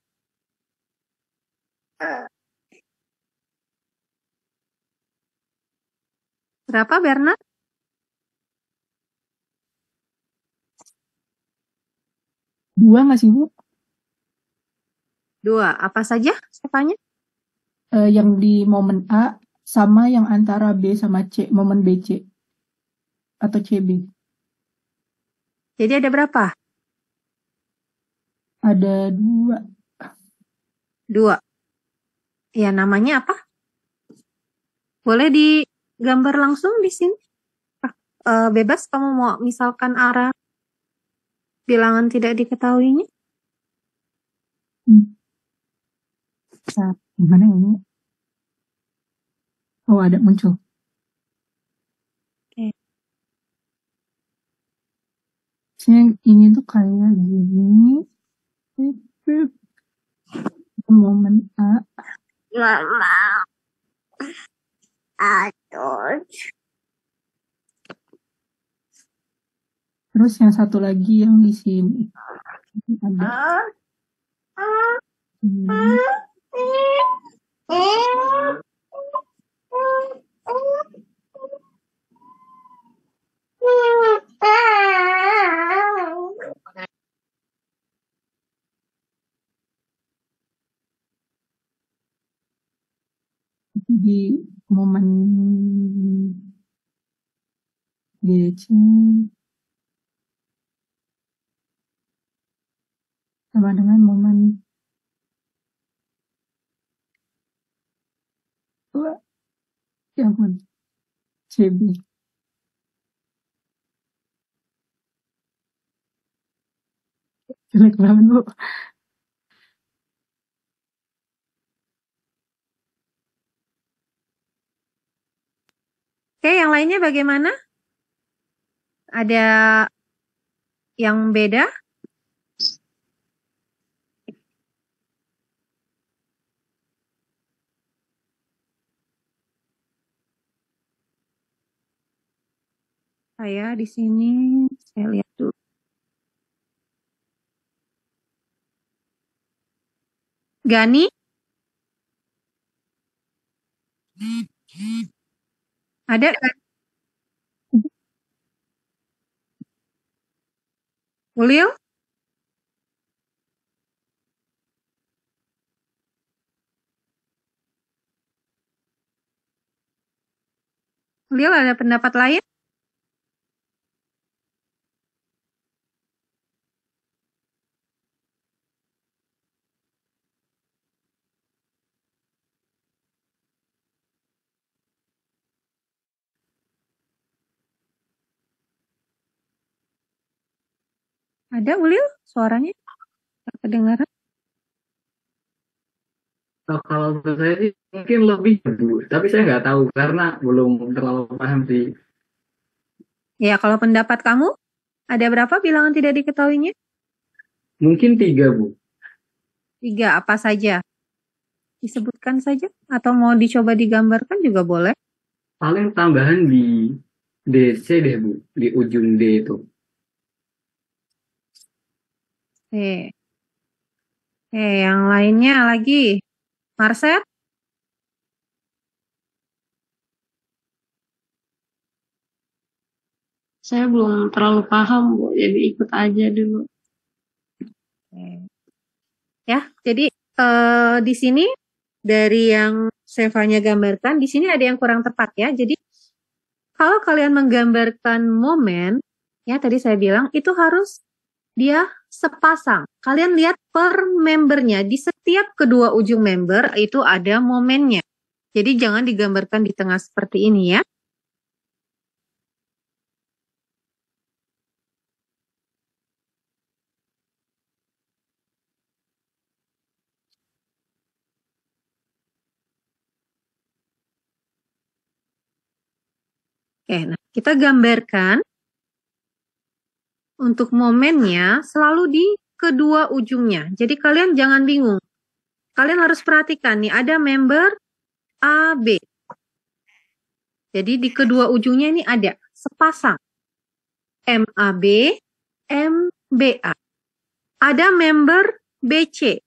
Berapa Bernard? 2 nggak sih, Bu? 2. Apa saja Stefanya? Yang di momen A sama yang antara B sama C, momen BC atau CB. Jadi ada berapa? Ada 2. 2. Ya, namanya apa? Boleh digambar langsung di sini? Bebas kamu mau misalkan arah bilangan tidak diketahuinya? Nah, gimana ini? Oh, ada muncul. Oke. Ini tuh kayak gini. Momen A. Mama. Aduh. Terus yang satu lagi yang di sini. Ada. Di momen DC sama dengan momen ya ampun, CB. Jelek banget, Bu. Oke, yang lainnya bagaimana? Ada yang beda? Saya di sini, saya lihat dulu. Gani? Ada kan? Ulil? Ulil ada pendapat lain? Ada Ulil? Suaranya kedengaran? Kalau menurut saya sih mungkin lebih Bu, tapi saya nggak tahu karena belum terlalu paham sih. Ya, kalau pendapat kamu, ada berapa bilangan tidak diketahuinya? Mungkin 3 Bu. 3, apa saja? Disebutkan saja? Atau mau dicoba digambarkan juga boleh. Paling tambahan di DC deh Bu, di ujung D itu. Oke. Oke, yang lainnya lagi. Marset? Saya belum terlalu paham, Bu. Jadi ikut aja dulu. Oke. Ya, jadi di sini dari yang Sevanya gambarkan, di sini ada yang kurang tepat ya. Jadi kalau kalian menggambarkan momen, ya tadi saya bilang itu harus dia sepasang. Kalian lihat per membernya, di setiap kedua ujung member itu ada momennya. Jadi jangan digambarkan di tengah seperti ini ya. Oke, nah kita gambarkan untuk momennya selalu di kedua ujungnya. Jadi kalian jangan bingung. Kalian harus perhatikan nih, ada member A, B. Jadi di kedua ujungnya ini ada sepasang. MAB, MBA. Ada member BC.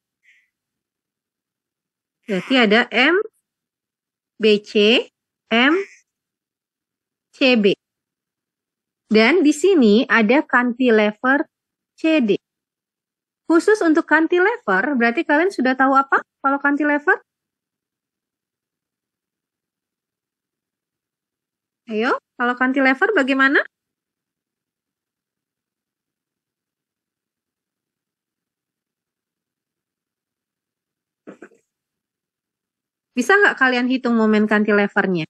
Berarti ada MBC, MCB. Dan di sini ada cantilever CD. Khusus untuk cantilever, berarti kalian sudah tahu apa kalau cantilever? Ayo, kalau cantilever bagaimana? Bisa nggak kalian hitung momen cantilevernya?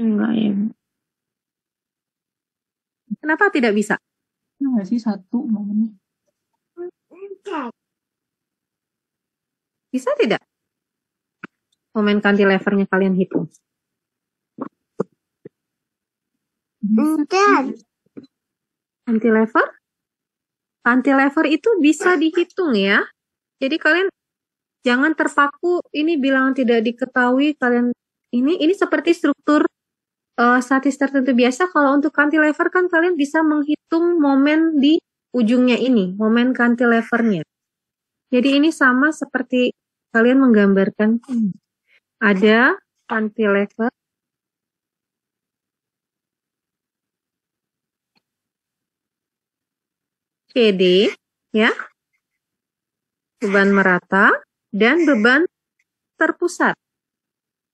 Enggak ya, Bu. Kenapa tidak bisa? Enggak sih satu momennya. Bisa tidak? Momen cantilevernya kalian hitung. Cantilever? Cantilever itu bisa dihitung ya. Jadi kalian jangan terpaku ini bilang tidak diketahui kalian ini seperti struktur statis tertentu biasa. Kalau untuk cantilever kan kalian bisa menghitung momen di ujungnya ini, momen cantilevernya. Jadi ini sama seperti kalian menggambarkan. Ada cantilever. CD, ya, beban merata, dan beban terpusat.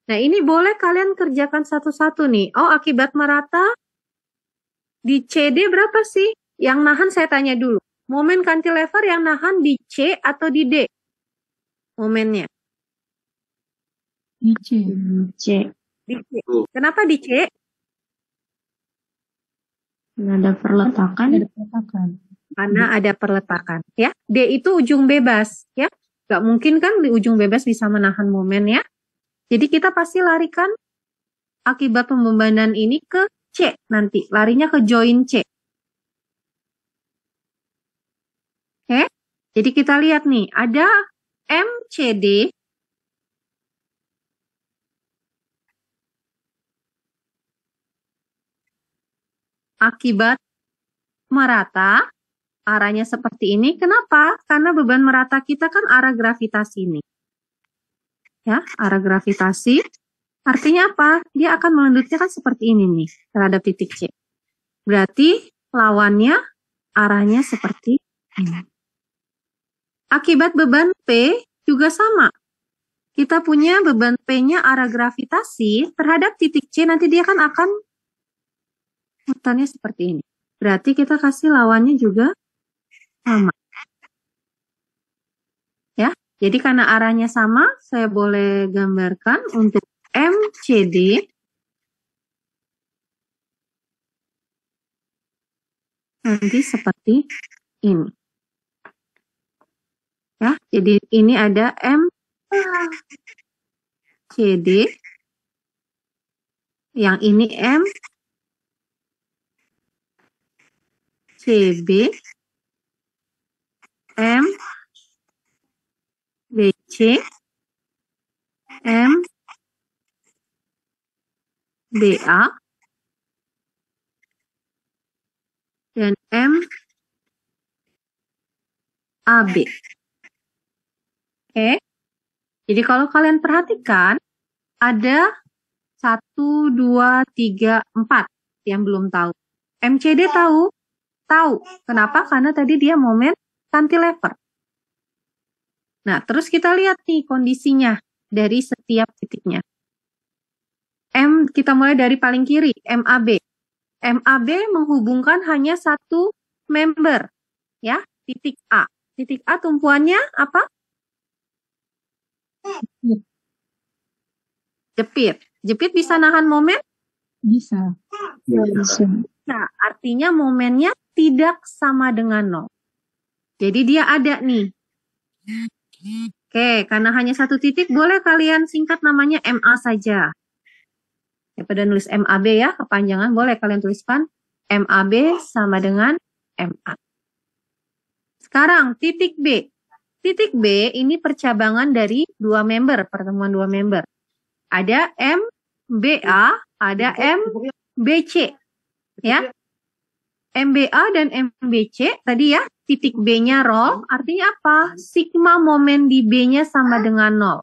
Nah, ini boleh kalian kerjakan satu-satu nih. Oh, akibat merata, di CD berapa sih? Yang nahan saya tanya dulu. Momen cantilever yang nahan di C atau di D? Momennya. Di C. C. Di C. Kenapa di C? Nggak ada perletakan. Ada peletakan. Karena ada perletakan, ya. D itu ujung bebas, ya. Gak mungkin kan di ujung bebas bisa menahan momen, ya. Jadi kita pasti larikan akibat pembebanan ini ke C nanti. Larinya ke join C. Oke. Jadi kita lihat nih, ada MCD. Akibat merata. Arahnya seperti ini. Kenapa? Karena beban merata kita kan arah gravitasi ini. Ya, arah gravitasi. Artinya apa? Dia akan melendutnya kan seperti ini nih, terhadap titik C. Berarti lawannya arahnya seperti ini. Akibat beban P juga sama. Kita punya beban P-nya arah gravitasi terhadap titik C, nanti dia kan akan mutarnya seperti ini. Berarti kita kasih lawannya juga sama. Ya, jadi karena arahnya sama, saya boleh gambarkan untuk MCD nanti seperti ini. Ya, jadi ini ada MCD, yang ini MCB, MBC, MBA, dan MAB. Oke. Jadi kalau kalian perhatikan, ada 1, 2, 3, 4 yang belum tahu. MCD tahu? Tahu. Kenapa? Karena tadi dia momen cantilever. Nah, terus kita lihat nih kondisinya dari setiap titiknya. Kita mulai dari paling kiri, MAB. MAB menghubungkan hanya satu member, ya, titik A. Titik A tumpuannya apa? Jepit. Jepit bisa nahan momen? Bisa. Nah, artinya momennya tidak sama dengan 0. Jadi dia ada nih. Oke, karena hanya satu titik, boleh kalian singkat namanya MA saja. Daripada nulis MAB ya, kepanjangan, boleh kalian tuliskan MAB sama dengan MA. Sekarang, titik B. Titik B ini percabangan dari dua member, pertemuan dua member. Ada MBA, ada MBC. Ya. MBA dan MBC, tadi ya, titik B-nya roll, artinya apa? Sigma momen di B-nya sama dengan 0.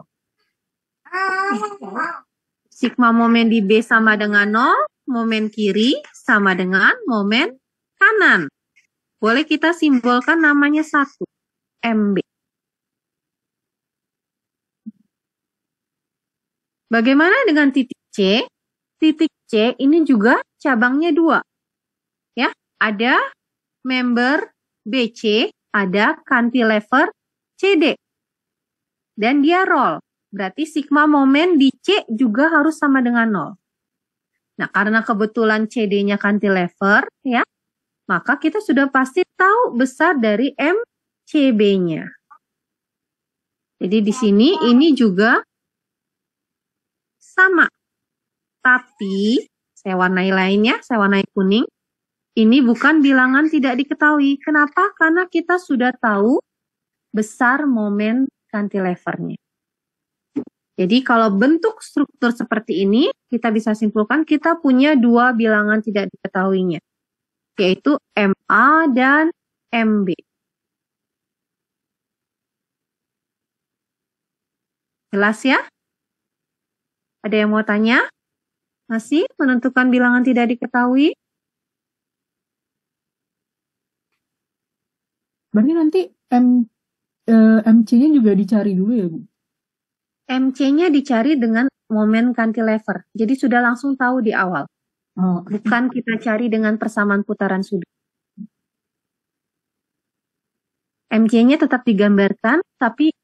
Sigma momen di B sama dengan 0, momen kiri sama dengan momen kanan. Boleh kita simbolkan namanya 1, MB. Bagaimana dengan titik C? Titik C ini juga cabangnya 2. Ya, ada member BC, ada cantilever CD. Dan dia roll. Berarti sigma momen di C juga harus sama dengan 0. Nah, karena kebetulan CD-nya cantilever, ya, maka kita sudah pasti tahu besar dari MCB-nya. Jadi di sini ini juga sama. Tapi, saya warnai lainnya, saya warnai kuning. Ini bukan bilangan tidak diketahui. Kenapa? Karena kita sudah tahu besar momen cantilevernya. Jadi kalau bentuk struktur seperti ini, kita bisa simpulkan kita punya dua bilangan tidak diketahuinya, yaitu MA dan MB. Jelas ya? Ada yang mau tanya? Masih menentukan bilangan tidak diketahui? Berarti nanti MC-nya juga dicari dulu ya, Bu? MC-nya dicari dengan momen cantilever. Jadi sudah langsung tahu di awal. Oh, Bukan kita cari dengan persamaan putaran sudut. MC-nya tetap digambarkan, tapi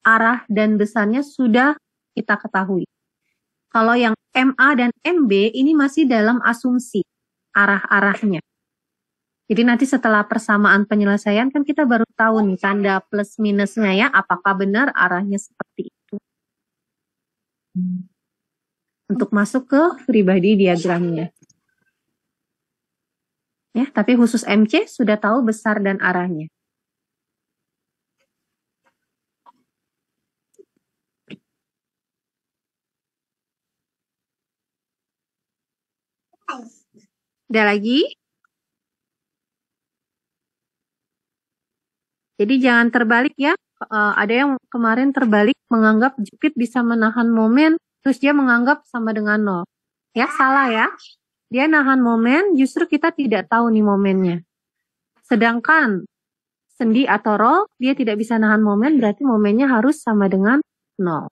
arah dan besarnya sudah kita ketahui. Kalau yang MA dan MB ini masih dalam asumsi arah-arahnya. Jadi nanti setelah persamaan penyelesaian kan kita baru tahu nih tanda plus minusnya ya, apakah benar arahnya seperti itu. Untuk masuk ke pribadi diagramnya. Ya, tapi khusus MC sudah tahu besar dan arahnya. Ada lagi? Jadi jangan terbalik ya. Ada yang kemarin terbalik menganggap jepit bisa menahan momen, terus dia menganggap sama dengan nol. Ya, salah ya. Dia nahan momen, justru kita tidak tahu nih momennya. Sedangkan sendi atau roll, dia tidak bisa nahan momen, berarti momennya harus sama dengan nol.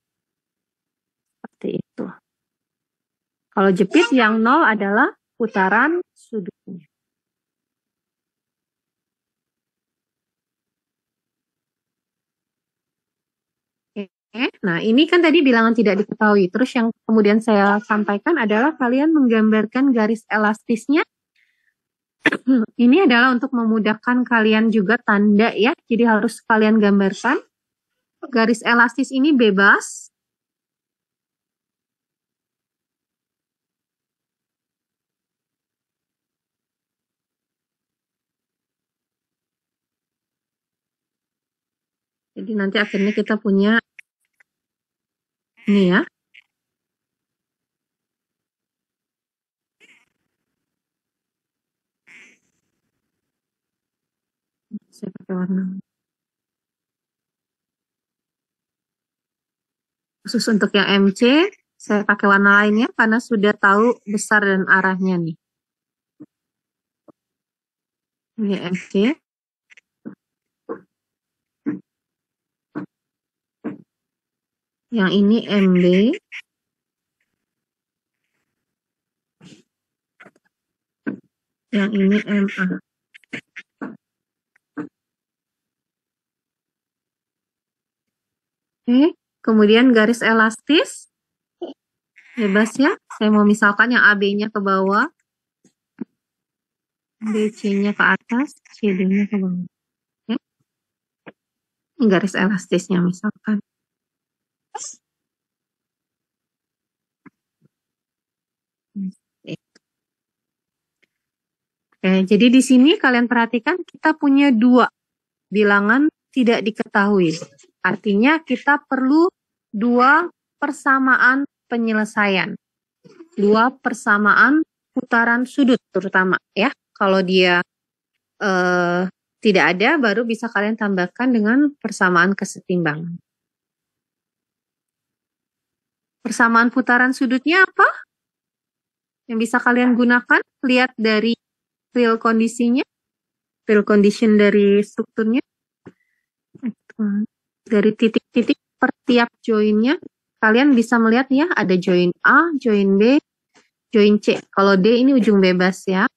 Seperti itu. Kalau jepit yang nol adalah putaran sudutnya. Nah, ini kan tadi bilangan tidak diketahui. Terus yang kemudian saya sampaikan adalah kalian menggambarkan garis elastisnya. Ini adalah untuk memudahkan kalian juga tanda ya. Jadi harus kalian gambarkan. Garis elastis ini bebas. Jadi nanti akhirnya kita punya ini ya. Saya pakai warna. Khusus untuk yang MC, saya pakai warna lainnya karena sudah tahu besar dan arahnya nih. Ini MC. Yang ini MB. Yang ini MA. Oke, kemudian garis elastis. Bebas ya. Saya mau misalkan yang AB-nya ke bawah. BC-nya ke atas, CD-nya ke bawah. Oke. Ini garis elastisnya misalkan. Oke, jadi di sini kalian perhatikan kita punya dua bilangan tidak diketahui. Artinya kita perlu dua persamaan penyelesaian. Dua persamaan putaran sudut terutama ya. Kalau dia tidak ada, baru bisa kalian tambahkan dengan persamaan kesetimbangan. Persamaan putaran sudutnya apa? Yang bisa kalian gunakan, lihat dari real kondisinya, real condition dari strukturnya. Dari titik-titik per tiap joinnya, kalian bisa melihat ya, ada join A, join B, join C. Kalau D ini ujung bebas ya.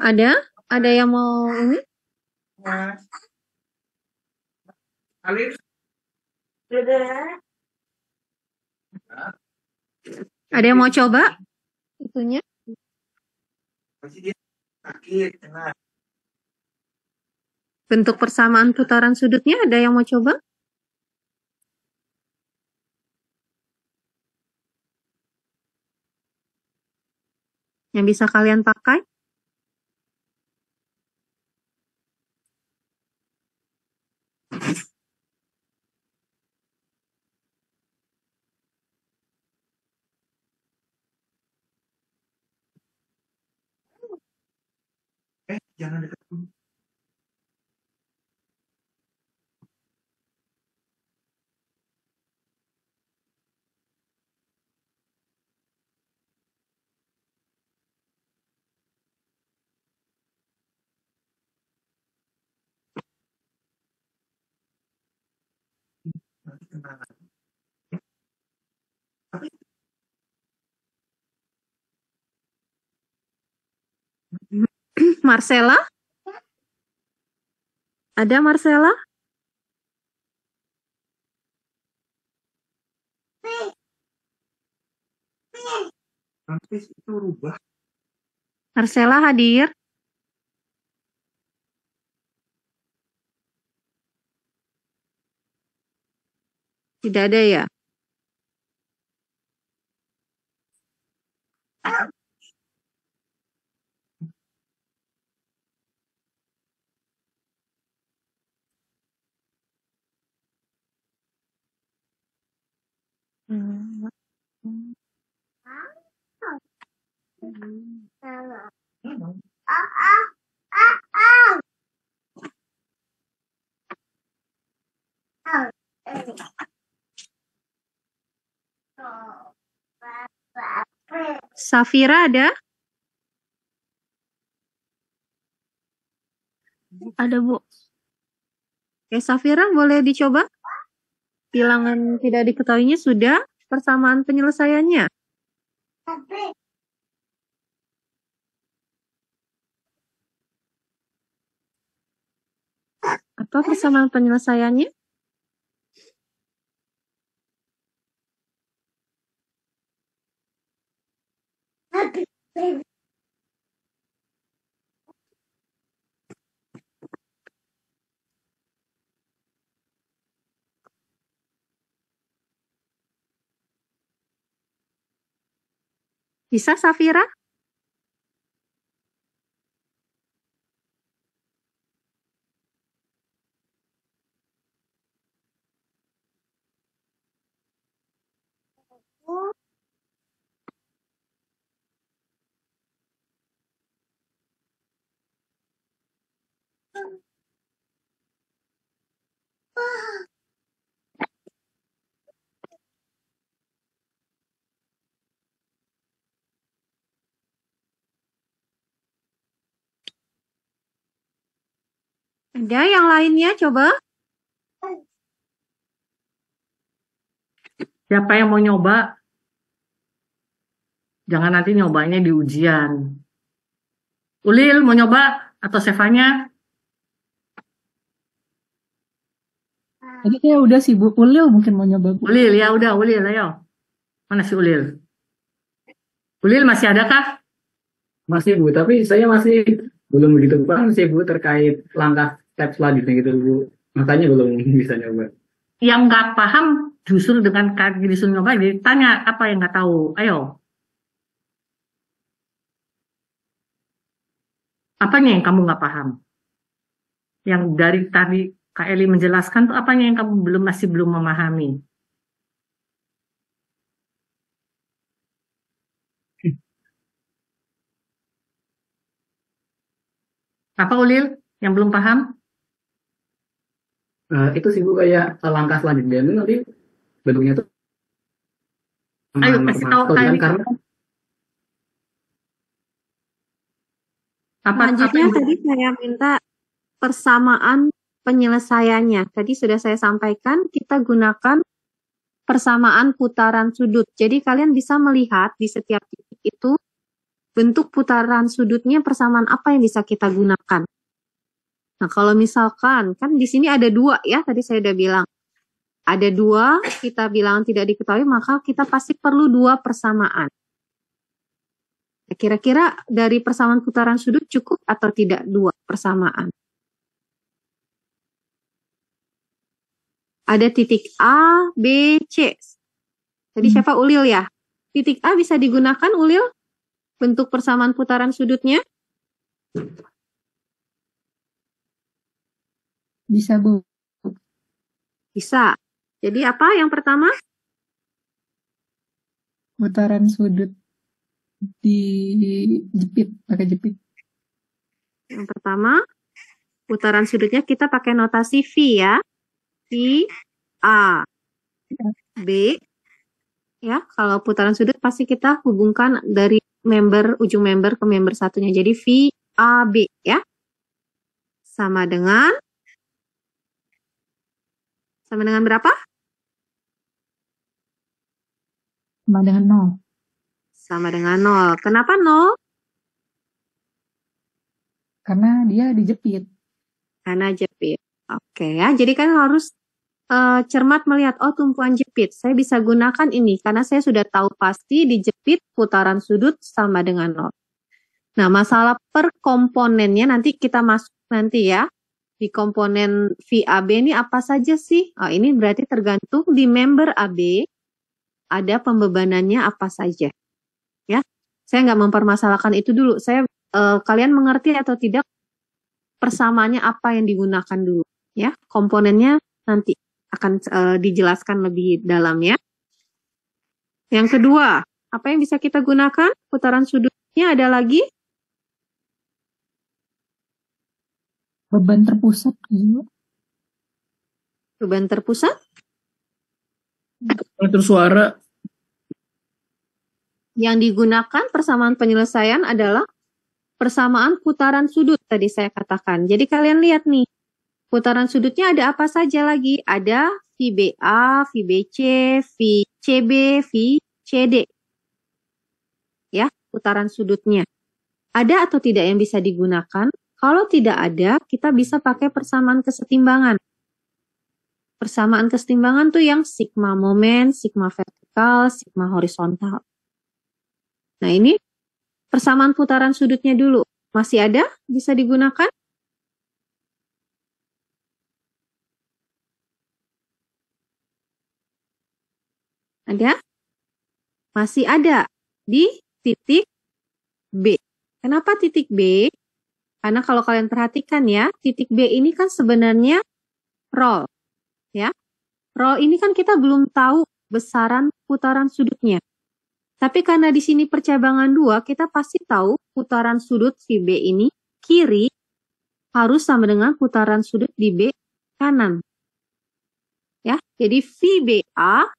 Ada yang mau ini? Ada yang mau coba itunya? Bentuk persamaan putaran sudutnya ada yang mau coba? Yang bisa kalian pakai? Marcella? Ada Marcella? Marcella hadir? Tidak ada ya? Safira ada? Ada, Bu. Oke, Safira boleh dicoba? Bilangan tidak diketahuinya sudah, persamaan penyelesaiannya. Apa persamaan penyelesaiannya? Bisa, Safira? Ada yang lainnya, coba? Siapa yang mau nyoba? Jangan nanti nyobanya di ujian. Ulil mau nyoba atau Sevanya? Tadi kayak udah sih Bu. Ulil mungkin mau nyoba Bu. Ulil ya udah Ulil ayo. Mana si Ulil? Ulil masih ada kah? Masih Bu, tapi saya masih belum begitu paham sih Bu terkait langkah step selanjutnya gitu Bu. Makanya belum bisa nyoba. Yang nggak paham justru dengan kaki disuruh nyoba ditanya apa yang nggak tahu. Ayo. Apanya yang kamu nggak paham? Yang dari tadi Kak Eli menjelaskan tuh apanya yang kamu masih belum memahami? Apa Ulil yang belum paham? Itu sih Bu kayak langkah selanjutnya itu nanti bentuknya tuh Ayo kasih tahu Kak Eli. karena Apa Selanjutnya tadi saya minta persamaan penyelesaiannya. Tadi sudah saya sampaikan, kita gunakan persamaan putaran sudut. Jadi kalian bisa melihat di setiap titik itu bentuk putaran sudutnya persamaan apa yang bisa kita gunakan. Nah, kalau misalkan, kan di sini ada dua ya, tadi saya udah bilang. Ada dua, kita bilang tidak diketahui, maka kita pasti perlu dua persamaan. Kira-kira dari persamaan putaran sudut cukup atau tidak 2 persamaan? Ada titik A, B, C. Tadi siapa? Ulil ya? Titik A bisa digunakan, Ulil? Bentuk persamaan putaran sudutnya? Bisa, Bu. Bisa. Jadi apa yang pertama? Putaran sudut dijepit, pakai jepit. Yang pertama, putaran sudutnya kita pakai notasi V ya. V, A, B. Ya, kalau putaran sudut pasti kita hubungkan dari ujung member ke member satunya. Jadi V, A, B ya. Sama dengan berapa? Sama dengan 0. Sama dengan 0. Kenapa 0? Karena dia dijepit. Karena jepit. Oke ya, jadi kan harus cermat melihat, oh tumpuan jepit. Saya bisa gunakan ini karena saya sudah tahu pasti dijepit putaran sudut sama dengan 0. Nah, masalah per komponennya nanti kita masuk nanti ya. Di komponen VAB ini apa saja sih? Oh, ini berarti tergantung di member AB ada pembebanannya apa saja. Ya, saya nggak mempermasalahkan itu dulu. Kalian mengerti atau tidak persamaannya apa yang digunakan dulu? Ya, komponennya nanti akan dijelaskan lebih dalam ya. Yang kedua, apa yang bisa kita gunakan? Putaran sudutnya ada lagi? Beban terpusat. Gitu. Beban terpusat? Terus suara. Yang digunakan persamaan penyelesaian adalah persamaan putaran sudut tadi saya katakan. Jadi kalian lihat nih, putaran sudutnya ada apa saja lagi? Ada VBA, VBC, VCB, VCD. Ya, putaran sudutnya. Ada atau tidak yang bisa digunakan? Kalau tidak ada, kita bisa pakai persamaan kesetimbangan. Persamaan kesetimbangan tuh yang sigma momen, sigma vertikal, sigma horizontal. Nah ini persamaan putaran sudutnya dulu. Masih ada? Bisa digunakan? Ada? Masih ada di titik B. Kenapa titik B? Karena kalau kalian perhatikan ya, titik B ini kan sebenarnya roll. Ya. Roll ini kan kita belum tahu besaran putaran sudutnya. Tapi karena di sini percabangan 2, kita pasti tahu putaran sudut VB ini kiri harus sama dengan putaran sudut di B kanan. Ya, jadi VBA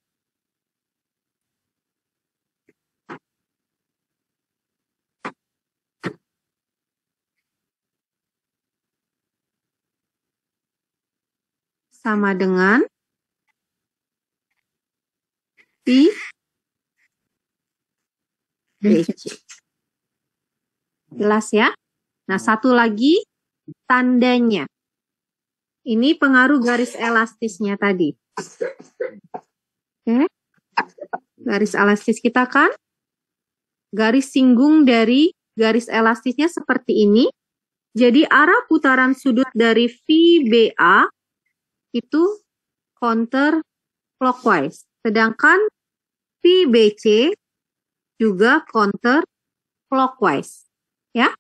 sama dengan VBC. Jelas ya? Nah, satu lagi tandanya. Ini pengaruh garis elastisnya tadi. Oke. Garis elastis kita kan garis singgung dari garis elastisnya seperti ini. Jadi arah putaran sudut dari VBA itu counter clockwise. Sedangkan VBC juga counter clockwise. Ya.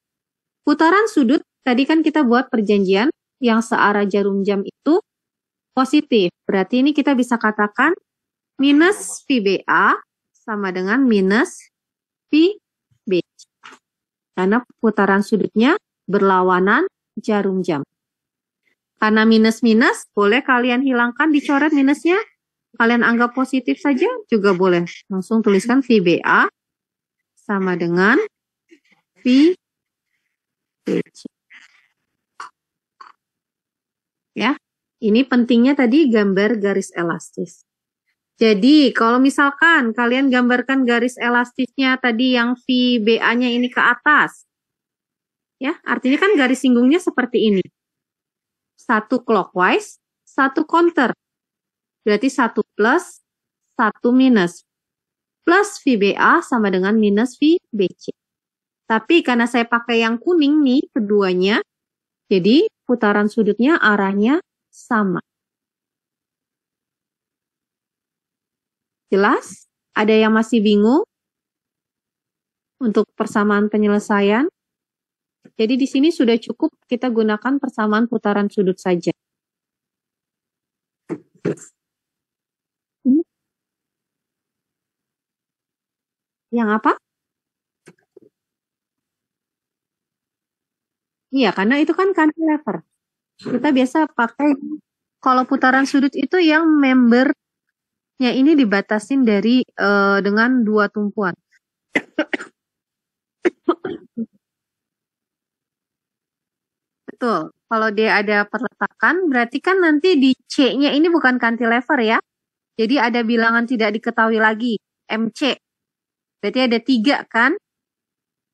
Putaran sudut tadi kan kita buat perjanjian yang searah jarum jam itu positif. Berarti ini kita bisa katakan minus VBA sama dengan minus VBC. Karena putaran sudutnya berlawanan jarum jam. Karena minus-minus, boleh kalian hilangkan, dicoret minusnya. Kalian anggap positif saja, juga boleh. Langsung tuliskan VBA sama dengan VBC. Ya, ini pentingnya tadi gambar garis elastis. Jadi, kalau misalkan kalian gambarkan garis elastisnya tadi yang VBA-nya ini ke atas. Ya, artinya kan garis singgungnya seperti ini. Satu clockwise, satu counter. Berarti 1 plus, 1 minus. Plus VBA sama dengan minus VBC. Tapi karena saya pakai yang kuning nih, keduanya, jadi putaran sudutnya arahnya sama. Jelas? Ada yang masih bingung untuk persamaan penyelesaian? Jadi di sini sudah cukup kita gunakan persamaan putaran sudut saja. Yang apa? Iya, karena itu kan cantilever. Kita biasa pakai, kalau putaran sudut itu yang membernya ini dibatasin dari dengan 2 tumpuan. Betul. Kalau dia ada perletakan, berarti kan nanti di C-nya ini bukan cantilever ya. Jadi ada bilangan tidak diketahui lagi, MC. Berarti ada 3 kan?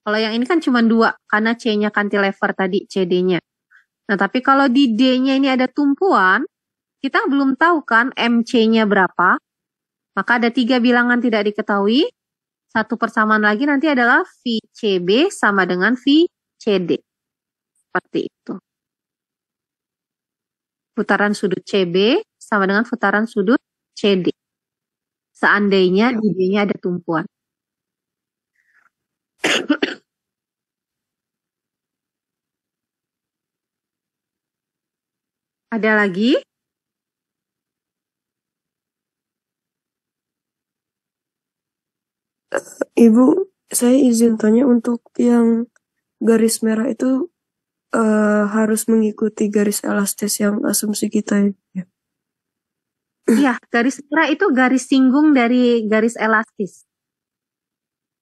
Kalau yang ini kan cuma 2, karena C-nya cantilever tadi, CD-nya. Nah, tapi kalau di D-nya ini ada tumpuan, kita belum tahu kan MC-nya berapa. Maka ada 3 bilangan tidak diketahui. Satu persamaan lagi nanti adalah VCB sama dengan VCD. Seperti itu. Putaran sudut CB sama dengan putaran sudut CD. Seandainya di D-nya ada tumpuan. Ada lagi? Ibu, saya izin tanya untuk yang garis merah itu harus mengikuti garis elastis yang asumsi kita ya. Iya, garis merah itu garis singgung dari garis elastis.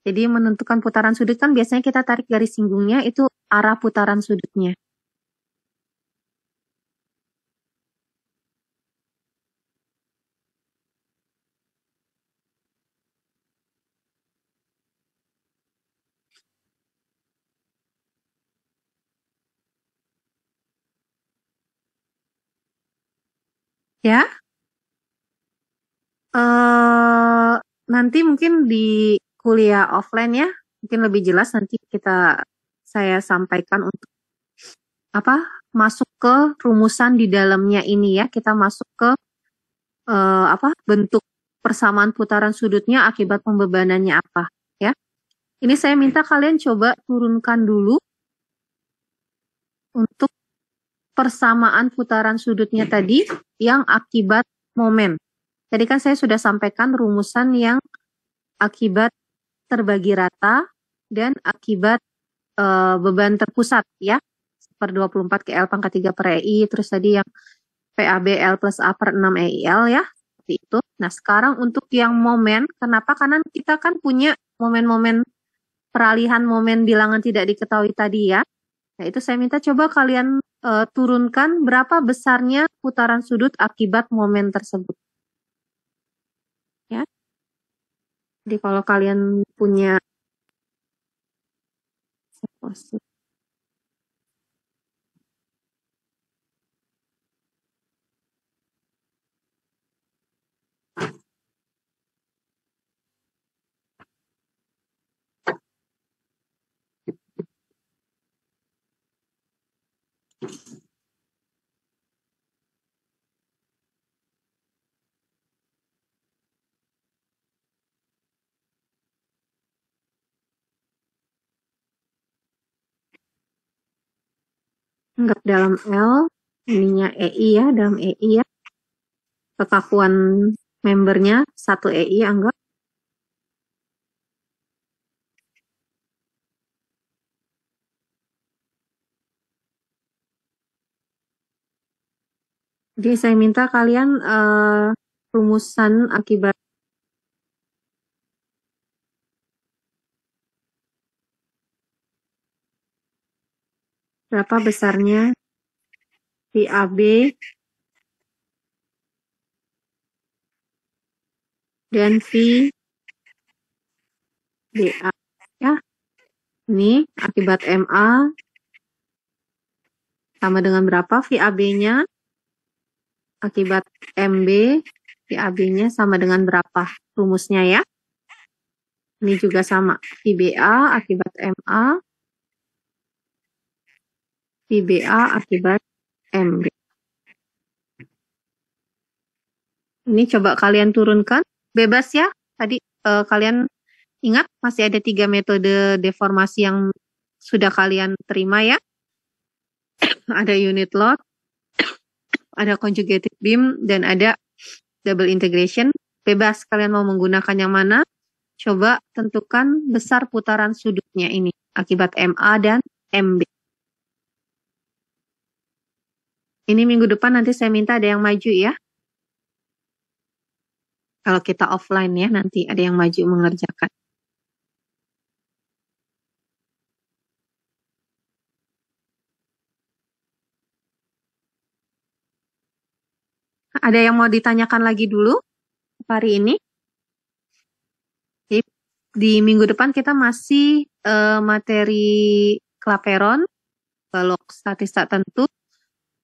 Jadi menentukan putaran sudut kan biasanya kita tarik garis singgungnya itu arah putaran sudutnya. Ya. Nanti mungkin di kuliah offline ya, mungkin lebih jelas nanti saya sampaikan untuk masuk ke rumusan di dalamnya ini ya. Kita masuk ke bentuk persamaan putaran sudutnya akibat pembebanannya apa ya. Ini saya minta kalian coba turunkan dulu untuk persamaan putaran sudutnya tadi yang akibat momen. Tadi kan saya sudah sampaikan rumusan yang akibat terbagi rata dan akibat beban terpusat ya. Per 24 ke L pangkat 3 per EI, terus tadi yang PAB L plus A per 6 EIL ya. Seperti itu. Nah sekarang untuk yang momen, kenapa? Karena kita kan punya momen-momen peralihan momen bilangan tidak diketahui tadi ya. Nah itu saya minta coba kalian turunkan berapa besarnya putaran sudut akibat momen tersebut. Ya. Jadi kalau kalian punya anggap dalam L, ininya EI ya, dalam EI ya. Kekakuan membernya 1 EI anggap. Jadi saya minta kalian rumusan akibat berapa besarnya VAB dan VDA ya. Ini akibat MA sama dengan berapa VAB-nya, akibat MB VAB-nya sama dengan berapa rumusnya ya. Ini juga sama. VBA akibat MA, VBA akibat MB. Ini coba kalian turunkan. Bebas ya. Tadi kalian ingat masih ada 3 metode deformasi yang sudah kalian terima ya. Ada unit load, ada conjugated beam, dan ada double integration. Bebas kalian mau menggunakan yang mana. Coba tentukan besar putaran sudutnya ini akibat MA dan MB. Ini minggu depan nanti saya minta ada yang maju ya. Kalau kita offline ya, nanti ada yang maju mengerjakan. Ada yang mau ditanyakan lagi dulu hari ini? Jadi, di minggu depan kita masih materi klaperon, balok statis tak tentu.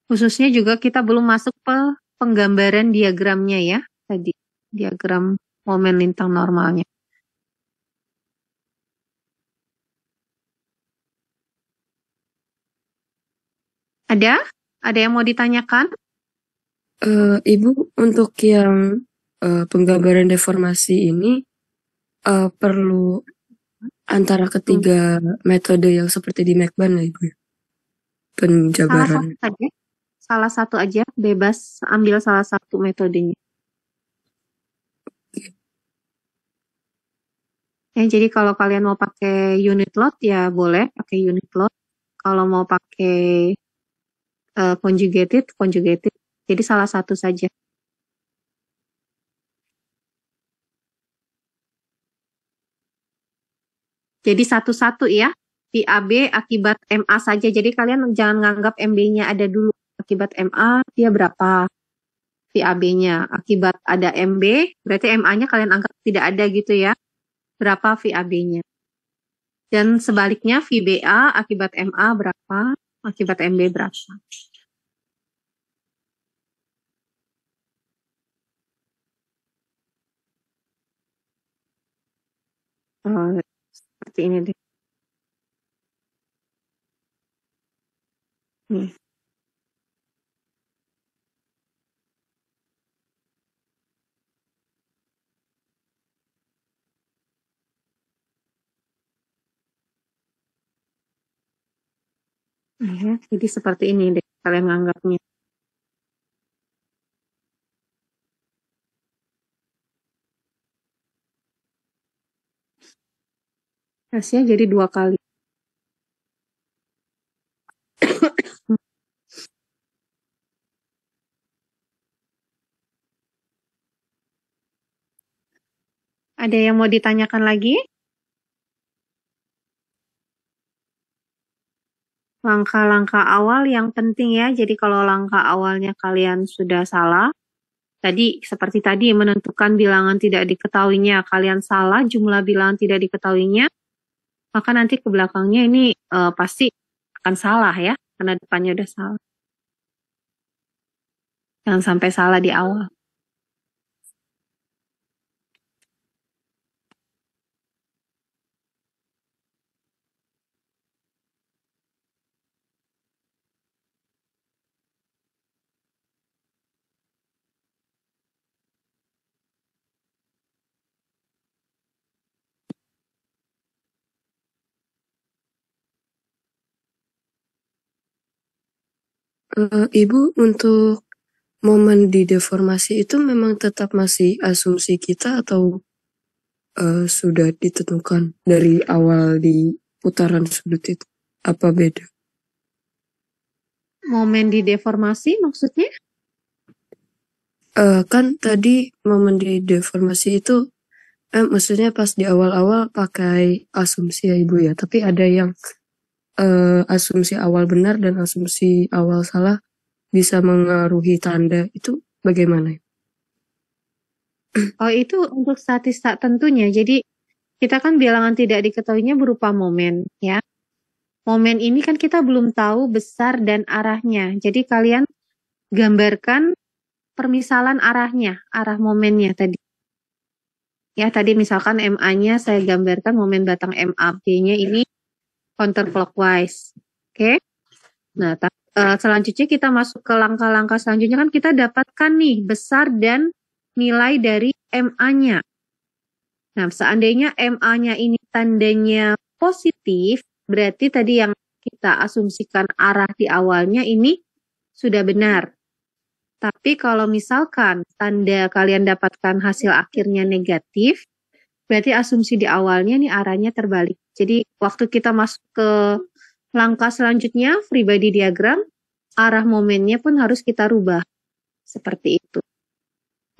Khususnya juga kita belum masuk ke penggambaran diagramnya ya, tadi diagram momen lintang normalnya. Ada? Ada yang mau ditanyakan? Ibu, untuk yang penggambaran deformasi ini perlu antara ketiga metode yang seperti di McBan lah Ibu. Penjabaran. Salah satu aja, bebas ambil salah satu metodenya. Ya, jadi kalau kalian mau pakai unit load ya boleh pakai unit load. Kalau mau pakai conjugated. Jadi salah satu saja. Jadi satu-satu ya. VAB akibat MA saja. Jadi kalian jangan nganggap MB-nya ada dulu. Akibat MA dia berapa VAB-nya. Akibat ada MB, berarti MA-nya kalian anggap tidak ada gitu ya. Berapa VAB-nya. Dan sebaliknya VBA akibat MA berapa, akibat MB berapa. Seperti ini deh. Nih. Ya, jadi seperti ini deh kalian menganggapnya. Hasilnya jadi 2 kali. Ada yang mau ditanyakan lagi? Langkah-langkah awal yang penting ya. Jadi kalau langkah awalnya kalian sudah salah, tadi seperti tadi menentukan bilangan tidak diketahuinya, kalian salah jumlah bilangan tidak diketahuinya, maka nanti ke belakangnya ini pasti akan salah ya, karena depannya udah salah. Jangan sampai salah di awal. Ibu, untuk momen di deformasi itu memang tetap masih asumsi kita atau sudah ditentukan dari awal di putaran sudut itu? Apa beda? Momen di deformasi maksudnya? Kan tadi momen di deformasi itu maksudnya pas di awal-awal pakai asumsi ya Ibu ya, tapi ada yang asumsi awal benar dan asumsi awal salah bisa mengaruhi tanda, itu bagaimana? Oh, itu untuk statis tak tentunya. Jadi kita kan bilangan tidak diketahuinya berupa momen ya. Momen ini kan kita belum tahu besar dan arahnya. Jadi kalian gambarkan permisalan arahnya, arah momennya tadi. Ya, tadi misalkan MA-nya saya gambarkan momen batang MAB-nya ini counterclockwise. Oke. Nah, selanjutnya kita masuk ke langkah-langkah selanjutnya kan kita dapatkan nih besar dan nilai dari MA-nya. Nah, seandainya MA-nya ini tandanya positif, berarti tadi yang kita asumsikan arah di awalnya ini sudah benar. Tapi kalau misalkan tanda kalian dapatkan hasil akhirnya negatif, berarti asumsi di awalnya nih arahnya terbalik. Jadi waktu kita masuk ke langkah selanjutnya, free body diagram, arah momennya pun harus kita rubah. Seperti itu.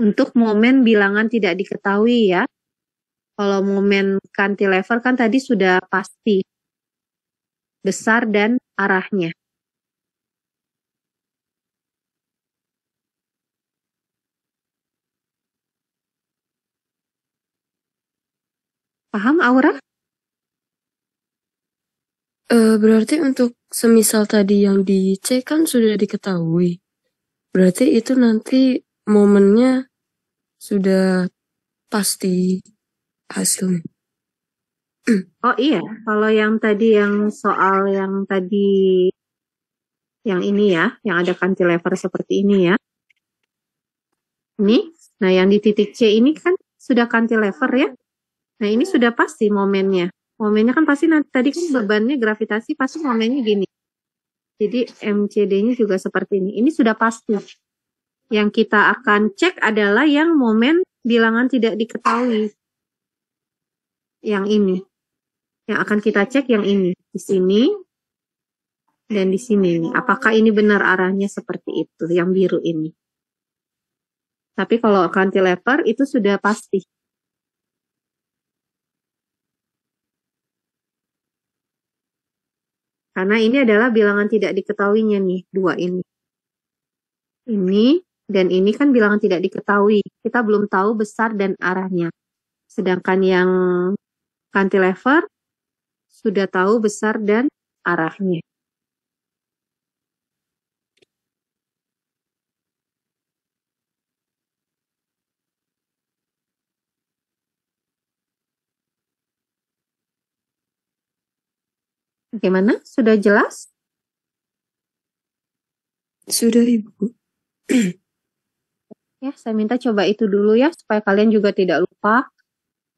Untuk momen bilangan tidak diketahui ya. Kalau momen cantilever kan tadi sudah pasti. Besar dan arahnya. Paham Aura? Berarti untuk semisal tadi yang di C kan sudah diketahui. Berarti itu nanti momennya sudah pasti hasilnya. Oh iya, kalau yang tadi yang soal yang tadi yang ini ya, yang ada cantilever seperti ini ya. Ini, nah yang di titik C ini kan sudah cantilever ya. Nah ini sudah pasti momennya. Momennya kan pasti nanti tadi kan bebannya gravitasi pasti momennya gini. Jadi MCD-nya juga seperti ini. Ini sudah pasti. Yang kita akan cek adalah yang momen bilangan tidak diketahui. Yang ini. Yang akan kita cek yang ini. Di sini dan di sini. Apakah ini benar arahnya seperti itu, yang biru ini. Tapi kalau cantilever itu sudah pasti. Karena ini adalah bilangan tidak diketahuinya nih, dua ini. Ini dan ini kan bilangan tidak diketahui. Kita belum tahu besar dan arahnya. Sedangkan yang cantilever sudah tahu besar dan arahnya. Bagaimana? Sudah jelas? Sudah Ibu. Ya, saya minta coba itu dulu ya, supaya kalian juga tidak lupa.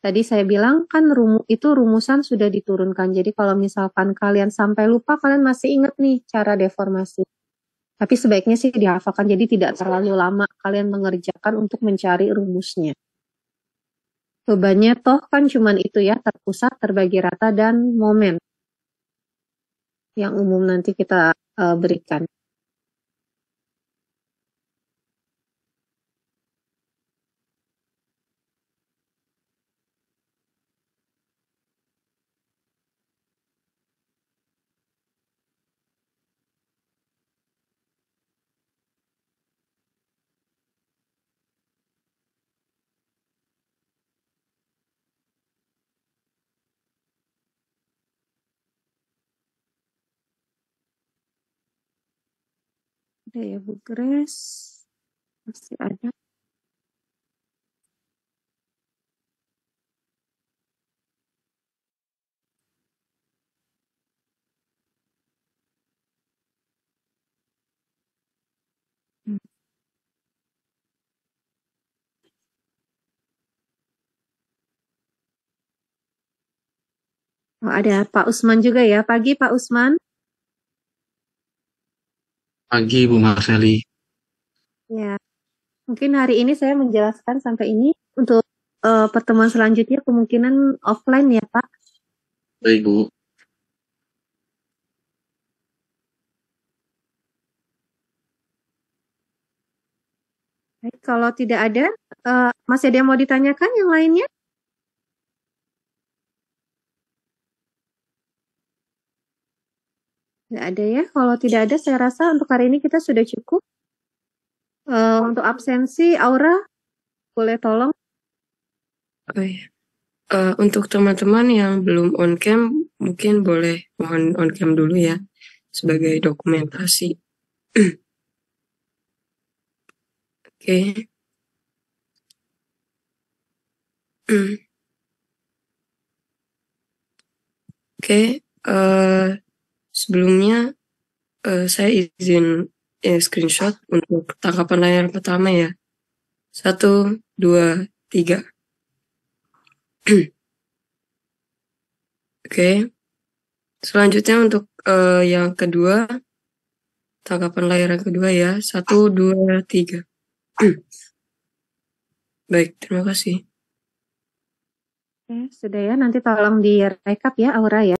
Tadi saya bilang kan itu rumusan sudah diturunkan. Jadi kalau misalkan kalian sampai lupa, kalian masih ingat nih cara deformasi. Tapi sebaiknya sih dihafalkan, jadi tidak terlalu lama kalian mengerjakan untuk mencari rumusnya. Bebannya toh kan cuman itu ya, terpusat, terbagi rata, dan momen. Yang umum nanti kita berikan. Ada ya Bu Grace. Masih ada. Oh, ada Pak Usman juga ya. Pagi Pak Usman. Pagi Bu Marseli. Ya, mungkin hari ini saya menjelaskan sampai ini. Untuk pertemuan selanjutnya kemungkinan offline ya Pak. Baik Bu. Baik, kalau tidak ada, masih ada yang mau ditanyakan yang lainnya? Tidak ada ya. Kalau tidak ada, saya rasa untuk hari ini kita sudah cukup. Untuk absensi, Aura, boleh tolong? Oh iya. Untuk teman-teman yang belum on cam, mungkin boleh mohon on cam dulu ya, sebagai dokumentasi. Oke. Oke, sebelumnya saya izin screenshot untuk tangkapan layar pertama ya. 1, 2, 3. Oke. Selanjutnya untuk yang kedua, tangkapan layar yang kedua ya. 1, 2, 3. Baik, terima kasih. Oke, sudah ya. Nanti tolong direkap ya Aura ya.